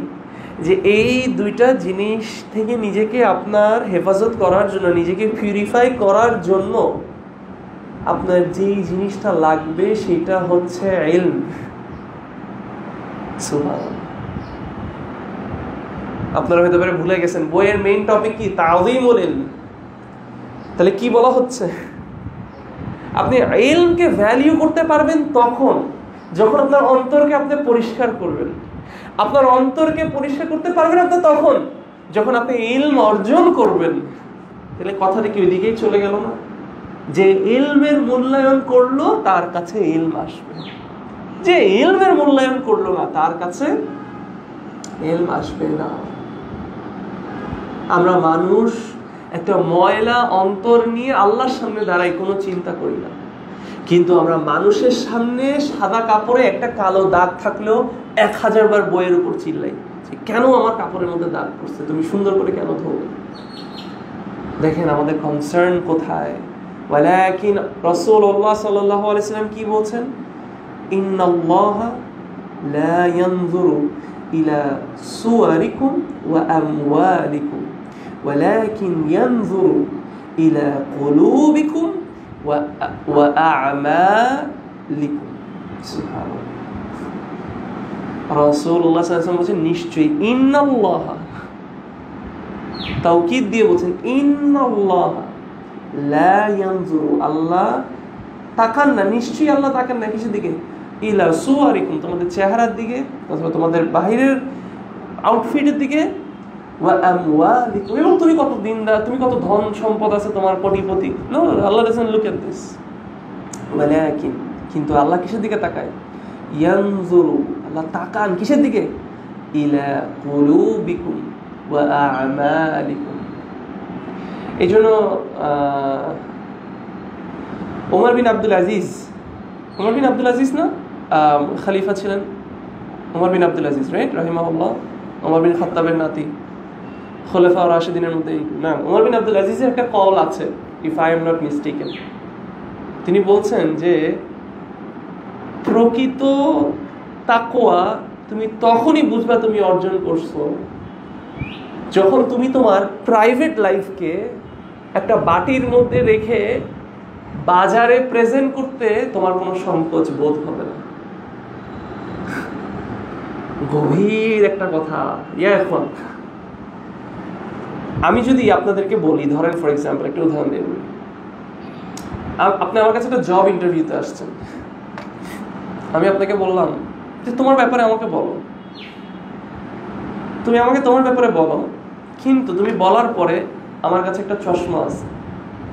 Speaker 1: যে এই দুইটা জিনিস থেকে নিজেকে আপনার হেফাজত করার জন্য, নিজেকে পিউরিফাই করার জন্য আপনার যেই জিনিসটা লাগবে সেটা হচ্ছে ইলম। সুবহানাল্লাহ। আপনারা হয়তো ভুলে গেছেন বইয়ের মেইন টপিক কি? তাযীমুল ইলম। তাহলে কি বলা হচ্ছে? আপনি ইলমকে ভ্যালিউ করতে পারবেন তখন যখন আপনার অন্তরকে আপনি পরিষ্কার করবেন। আপনার অন্তরকে পরিষ্কার করতে পারবেন আপনি তখন যখন আপনি ইলম অর্জন করবেন। তাহলে কথাটা কি ওইদিকেই চলে গেল না? যে ইলমের মূল্যায়ন করলো তার কাছে ইলম আসবে, যে ইলমের মূল্যায়ন করলো না তার কাছে ইলম আসবে না। আমরা মানুষ একটা ময়লা অন্তর নিয়ে আল্লাহর সামনে দাঁড়াই, কোনো চিন্তা করি না। কিন্তু আমরা মানুষের সামনে সাদা কাপড়ে একটা কালো দাগ থাকলেও 1000 বার বইয়ের উপর চিল্লাই, কেন আমার কাপড়ের মধ্যে দাগ পড়ছে, তুমি সুন্দর করে কেন ধোবে? দেখেন আমাদের কনসার্ন কোথায়। ওয়ালাকিন রাসূলুল্লাহ সাল্লাল্লাহু আলাইহি ওয়াসাল্লাম কি বলছেন? ইন্নাল্লাহা লা ইয়ানজুরু ইলা সুওয়ারিকুম ওয়া আমওয়ালিকুম ওয়ালাকিন ইয়ানজুরু ইলা কুলুবিকুম ওয়া আ'মালিকুম। সুবহানাল্লাহ। রাসূলুল্লাহ সাল্লাল্লাহু আলাইহি ওয়াসাল্লাম বলেন নিশ্চয়ই, ইন্নাল্লাহা, তাওকীদ দিয়ে বলছেন ইন্নাল্লাহা লা ইয়ানজুরু, আল্লাহ তাকান না, নিশ্চয়ই আল্লাহ তাকান না কিসের দিকে? ইলা সুওয়ারিকুম, তোমাদের চেহারার দিকে অথবা তোমাদের বাহিরের আউটফিটের দিকে, ওয়া আমওয়ালিকুম, এবং তুমি কত দিনদার, তুমি কত ধন সম্পদ আছে তোমার, কোটিপতি। No, Allah doesn't look at this. ওয়ালাকিন, কিন্তু আল্লাহ কিসের দিকে তাকায়? ইয়ানজুরু, আল্লাহ তাকান কিসের দিকে? ইলা কুলুবিকুম ওয়া আ'মালিকুম। এই জন্য ওমর বিন আব্দুল আজিজ না খলিফা ছিলেন, ওমর বিন আব্দুল আজিজ, রাইট, রাহিমাহুল্লাহ। ওমর বিন খাত্তাবের নাতি, খলিফা রাশিদিনের মধ্যে না। ওমর বিন আব্দুল আজিজের একটা কল আছে, if I am not mistaken. তিনি বলছেন যে প্রকৃত তাকওয়া তুমি তখনই বুঝবা তুমি অর্জন করছো যখন তুমি তোমার প্রাইভেট লাইফকে একটা বাটির মধ্যে রেখে বাজারে প্রেজেন্ট করতে তোমার কোনো সংকোচ বোধ হবে না। গভীর একটা কথা। এখন আমি যদি আপনাদেরকে বলি, ধরেন ফর এক্সাম্পল একটা উদাহরণ দিয়ে বলি, আপনি আমার কাছে একটা জব ইন্টারভিউতে আসছেন, আমি আপনাকে বললাম যে তোমার ব্যাপারে আমাকে বলো, তুমি আমাকে তোমার ব্যাপারে বলো, কিন্তু তুমি বলার পরে আমার কাছে একটা চশমা আছে,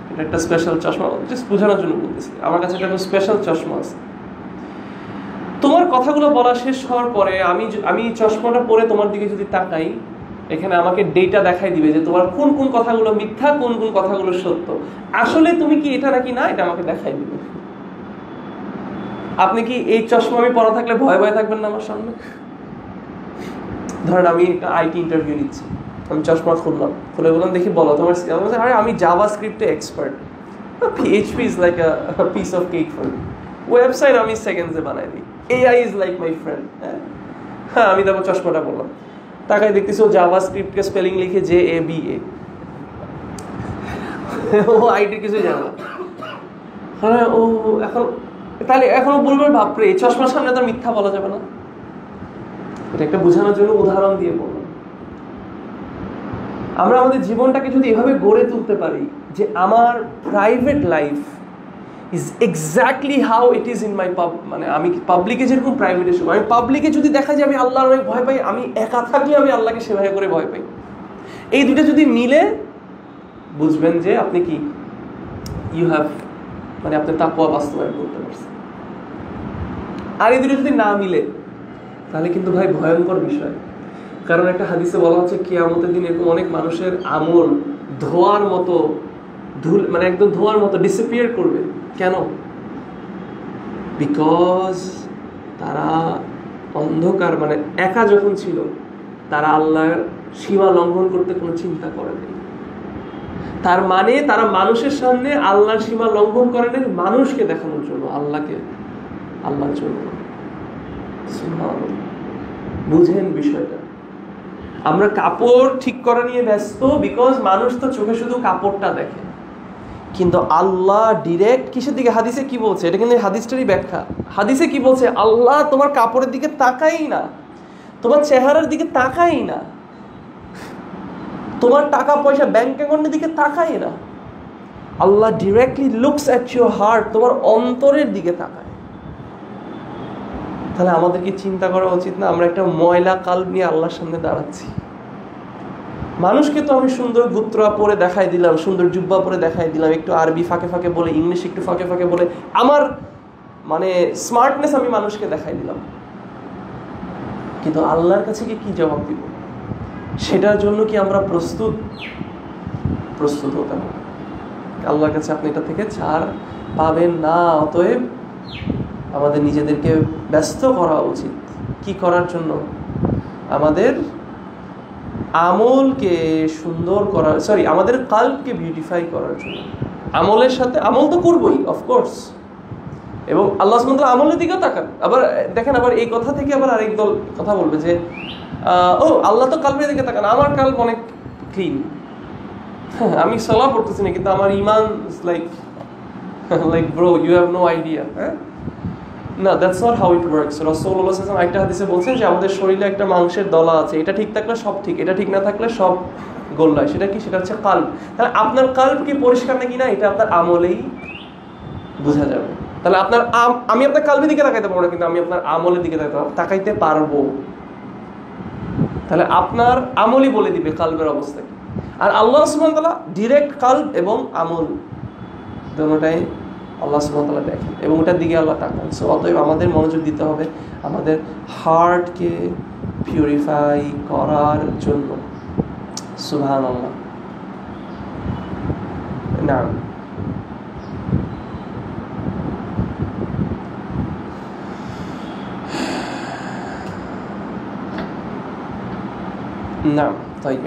Speaker 1: এটা একটা স্পেশাল চশমা, জাস্ট বোঝানোর জন্য বলতেছি, আমার কাছে একটা স্পেশাল চশমা আছে। তোমার কথাগুলো বলা শেষ হওয়ার পরে আমি চশমাটা পরে তোমার দিকে যদি তাকাই, এখানে আমাকে ডেটা দেখাই দিবে যে তোমার কোন কোন কথাগুলো মিথ্যা, কোন কোন কথাগুলো সত্য। আসলে তুমি কি এটা নাকি না, এটা আমাকে দেখাই দিবে। আপনি কি এই চশমা আমি পরা থাকলে ভয় ভয় থাকবেন না আমার সামনে? ধরেন আমি একটা আইটি ইন্টারভিউ নিচ্ছি, আমি চশমা খুললাম, খুলে বললাম দেখি বলো তোমার, আরে আমি জাভা স্ক্রিপ্টে expert, PHP is like a piece of cake for me, website আমি সেকেন্ডসে বানাই দিই, AI is like my friend। হ্যাঁ, আমি তারপর চশমাটা বললাম, তাকাই দেখতেছি ও জাভা স্ক্রিপ্টকে স্পেলিং লিখে JABA, ও আইটির কিছুই জানে না। হ্যাঁ, ও এখন তাহলে এখনো বলবেন বাপরে এই চশমার সামনে তো মিথ্যা বলা যাবে না। এটা একটা বোঝানোর জন্য উদাহরণ দিয়ে বললাম। আমরা আমাদের জীবনটাকে যদি এভাবে গড়ে তুলতে পারি যে আমার private life is exactly how it is in my মানে আমি পাবলিকে যেরকম প্রাইভেটে শুভ, আমি পাবলিকে যদি দেখা যায় আমি আল্লাহর অনেক ভয় পাই, আমি একা থাকলে আমি আল্লাহকে সেভাবে করে ভয় পাই, এই দুটো যদি মিলে বুঝবেন যে আপনি কি ইউ হ্যাভ, মানে আপনি তাকওয়া বাস্তবায়ন করতে পারছেন। আর এই দুটো যদি না মিলে তাহলে কিন্তু ভাই ভয়ঙ্কর বিষয়। কারণ একটা হাদিসে বলা হচ্ছে কিয়ামতের দিন এরকম অনেক মানুষের আমল ধোঁয়ার মতো মানে একদম ধোঁয়ার মতো ডিসঅ্যাপিয়ার করবে। কেন? বিকজ তারা অন্ধকার, মানে একা যখন ছিল তারা আল্লাহর সীমা লঙ্ঘন করতে কোনো চিন্তা করেনি। তার মানে তারা মানুষের সামনে আল্লাহর সীমা লঙ্ঘন করেনি মানুষকে দেখানোর জন্য, আল্লাহর জন্য। বুঝেন বিষয়টা। আমরা কাপড় ঠিক করা নিয়ে ব্যস্ত, বিকজ মানুষ তো চোখে শুধু কাপড়টা দেখে, কিন্তু আল্লাহ ডিরেক্ট কিসের দিকে, হাদিসে কি বলছে, এটা কিন্তু হাদিসটারই ব্যাখ্যা। হাদিসে কি বলছে, আল্লাহ তোমার কাপড়ের দিকে তাকাই না, তোমার চেহারার দিকে তাকাই না, তোমার টাকা পয়সা ব্যাংক অ্যাকাউন্টের দিকে তাকাই না, Allah directly looks at your heart, তোমার অন্তরের দিকে তাকায়। তাহলে আমাদের কি চিন্তা করা উচিত না, আমরা একটা ময়লা কাল্ব নিয়ে আল্লাহর সামনে দাঁড়াচ্ছি। মানুষকে তো আমি সুন্দর গুত্রা পরে দেখাই দিলাম, সুন্দর জুব্বা পরে দেখাই দিলাম, একটু আরবি ফাঁকে ফাঁকে বলে, ইংলিশ একটু ফাঁকে ফাঁকে বলে, আমার মানে স্মার্টনেস আমি মানুষকে দেখাই দিলাম, কিন্তু আল্লাহর কাছে কি জবাব দিব, সেটার জন্য কি আমরা প্রস্তুত হতে হবে? আল্লাহর কাছে আপনি এটা থেকে ছাড় পাবেন না। অতএব আমাদের নিজেদেরকে ব্যস্ত করা উচিত কি করার জন্য, আমাদের আমলকে সুন্দর করার, আমাদের কালবকে বিউটিফাই করার জন্য। আমলের সাথে আমল তো করবোই অফকোর্স, এবং আল্লাহ সুবহানাহু ওয়া তাআলা আমলের দিকেও তাকান। আবার দেখেন, আবার এই কথা থেকে আবার আরেক দল কথা বলবে যে ও আল্লাহ তো কালবের দিকে তাকান, আমার কালব অনেক ক্লিন, আমি সালাহ পড়তেছি না কিন্তু আমার ঈমান like bro you have no idea. হ্যাঁ, না, that's not how it works. রাসূলুল্লাহ সাল্লাল্লাহু আলাইহি ওয়াসাল্লাম একটা হাদিসে বলছেন যে আমাদের শরীরে একটা মাংসের দলা আছে, এটা ঠিক থাকলে সব ঠিক, এটা ঠিক না থাকলে সব গোল্লায়। সেটা কি? সেটা হচ্ছে কাল্ব। তাহলে আপনার কাল্ব কি পরিষ্কার নাকি না, এটা আপনার আমলেই বোঝা যাবে। তাহলে আপনার আমি আপনার কাল্বের দিকে তাকাইতে পারবো না, কিন্তু আমি আপনার আমলের দিকে তাকাইতে পারবো। তাহলে আপনার আমলই বলে দিবে কাল্বের অবস্থা কি। আর আল্লাহ সুবহানাহু ওয়া তাআলা ডিরেক্ট কাল্ব এবং আমল দুটোটাই আল্লাহ সুবহানাহু ওয়া তাআলা দেখেন, এবং ওটার দিকে আল্লাহ তাকান। সো অতএব আমাদের মনোযোগ দিতে হবে আমাদের হার্টকে পিউরিফাই করার জন্য। সুবহানাল্লাহ। না, نعم طيب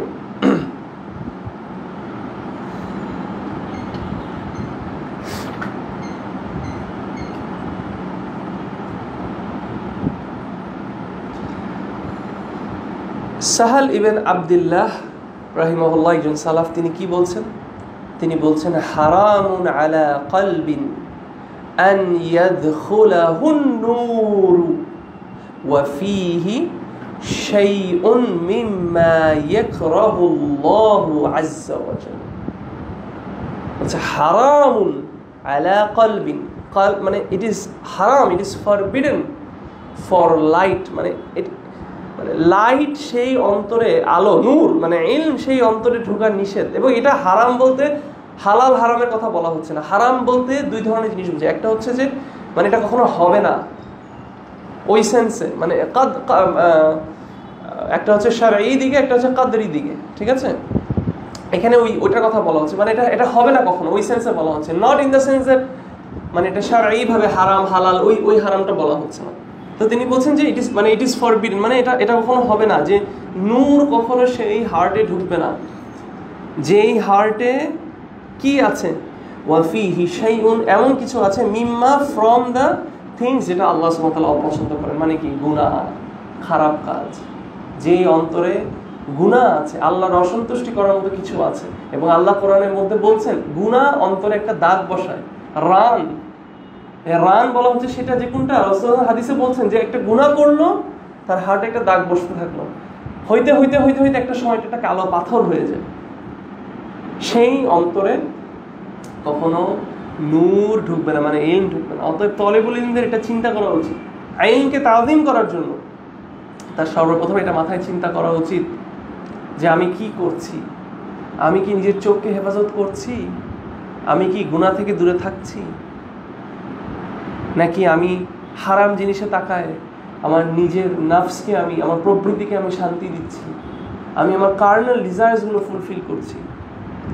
Speaker 1: সাহাল ইবনে আব্দুল্লাহ রাহিমাহুল্লাহ একজন সালাফ, তিনি কি বলছেন? তিনি বলছেন হারামুন আলা কলবিন আন ইয়াদখুলাহুন নূর ওয়া ফীহি শাইউন মিম্মা ইয়াকরাহুল্লাহু আযজা ওয়া জাল্লা। আচ্ছা, হারামুন আলা কলবিন, মানে ইট ইজ হারাম, it is forbidden for light, মানে লাইট সেই অন্তরে, আলো নূর মানে ইলম সেই অন্তরে ঢোকার নিষেধ। এবং এটা হারাম বলতে হালাল হারামের কথা বলা হচ্ছে না। হারাম বলতে দুই ধরনের জিনিস বুঝে। একটা হচ্ছে যে মানে এটা কখনো হবে না ওই সেন্সে, মানে একটা হচ্ছে শারঈ দিকে, একটা হচ্ছে কাদরি দিকে, ঠিক আছে? এখানে ওইটার কথা বলা হচ্ছে, মানে এটা হবে না কখনো ওই সেন্সে বলা হচ্ছে, not in the sense that মানে এটা শারঈ ভাবে হারাম হালাল ওই হারামটা বলা হচ্ছে না। তো তিনি বলছেন যে ইট ইজ ফরবিডেন, মানে এটা কখনো হবে না, যে নূর কখনো সেই হার্টে ঢুকবে না যেই হার্টে কি আছে, ওয়া ফীহি শাইউন, এমন কিছু আছে, মিম্মা ফ্রম দ্য থিংস, যেটা আল্লাহ সুবহানাহু ওয়া তাআলা অপছন্দ করেন, মানে কি গুনাহ, খারাপ কাজ। যেই অন্তরে গুনাহ আছে, আল্লাহর অসন্তুষ্টি করার মতো কিছু আছে, এবং আল্লাহ কোরআনের মধ্যে বলছেন গুনাহ অন্তরে একটা দাগ বসায়, রান বলা হচ্ছে সেটা, যে কোনটা রাসূলুল্লাহ হাদিসে বলছেন যে একটা গুনাহ করলো, তার হার্টে একটা দাগ বসতে থাকলো, হইতে হইতে হইতে হইতে একটা সময় একটা কালো পাথর হয়ে যায়। সেই অন্তরে কখনো নূর ঢুকবে না, মানে ইলম ঢুকবে না। অতএব তলেবুল ইলমদের এটা চিন্তা করা উচিত। ইলমকে তাযীম করার জন্য তার সর্বপ্রথম এটা মাথায় চিন্তা করা উচিত যে আমি কি করছি, আমি কি নিজের চোখকে হেফাজত করছি, আমি কি গুনাহ থেকে দূরে থাকছি, নাকি আমি হারাম জিনিসে তাকায় আমার নিজের নাফসকে, আমি আমার প্রবৃত্তিকে আমি শান্তি দিচ্ছি, আমি আমার কার্নাল ডিজায়ার্সগুলো ফুলফিল করছি।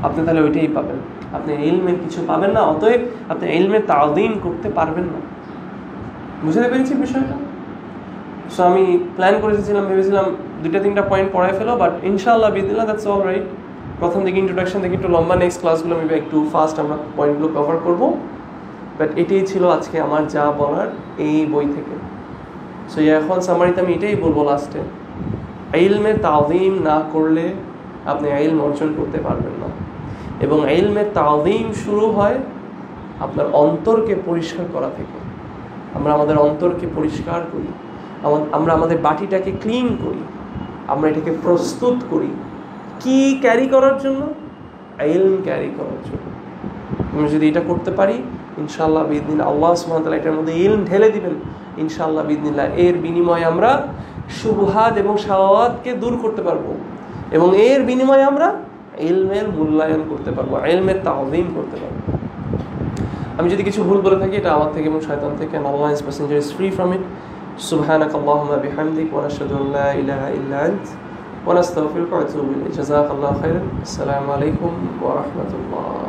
Speaker 1: আপনি তাহলে ওইটাই পাবেন, আপনি ইলমের কিছু পাবেন না। অতএব আপনি ইলমের তাযীম করতে পারবেন না। বুঝতে পেরেছি বিষয়টা? সো আমি প্ল্যান করেছিলাম, ভেবেছিলাম 2-3টা পয়েন্ট পড়াই ফেলো, বাট ইনশাআল্লাহ বিদিল্লাহ দ্যাটস অল রাইট। প্রথম দিকে ইন্ট্রোডাকশন থেকে একটু লম্বা, নেক্সট ক্লাসগুলো মেবি একটু ফাস্ট আমরা পয়েন্টগুলো কভার করবো। বাট এটাই ছিল আজকে আমার যা বলার এই বই থেকে। সো এখন সামারিতে আমি এটাই বলবো লাস্টে, ইলমের তাযীম না করলে আপনি ইলম অর্জন করতে পারবেন না। এবং ইলমের তাযীম শুরু হয় আপনার অন্তরকে পরিষ্কার করা থেকে। আমরা আমাদের অন্তরকে পরিষ্কার করি, আমরা আমাদের বাটিটাকে ক্লিন করি, আমরা এটাকে প্রস্তুত করি কি ক্যারি করার জন্য, ইলম ক্যারি করার জন্য। আমরা যদি এটা করতে পারি ইনশাআল্লাহ বিইذনিল্লাহ আল্লাহ সুবহানাহু ওয়া তাআলা এটার মধ্যে ইলম ঢেলে দিবেন ইনশাআল্লাহ বিইذনিল্লাহ। এর বিনিময়ে আমরা শুবহাত এবং শাহাওয়াতকে দূর করতে পারবো, এবং এর বিনিময়ে আমরা ইলমের মূল্যায়ন করতে পারবো, ইলমের তাযীম করতে পারবো। আমি যদি কিছু ভুল বলে থাকি এটা আমার থেকে এবং শয়তান থেকে, and Allah is passenger is free from it. Subhanakallahumma bihamdik wa nashhadu an la ilaha illa ant wa nastaghfiruka wa atubu ilayk. Jazakallahu khairan. Assalamu alaikum wa rahmatullah.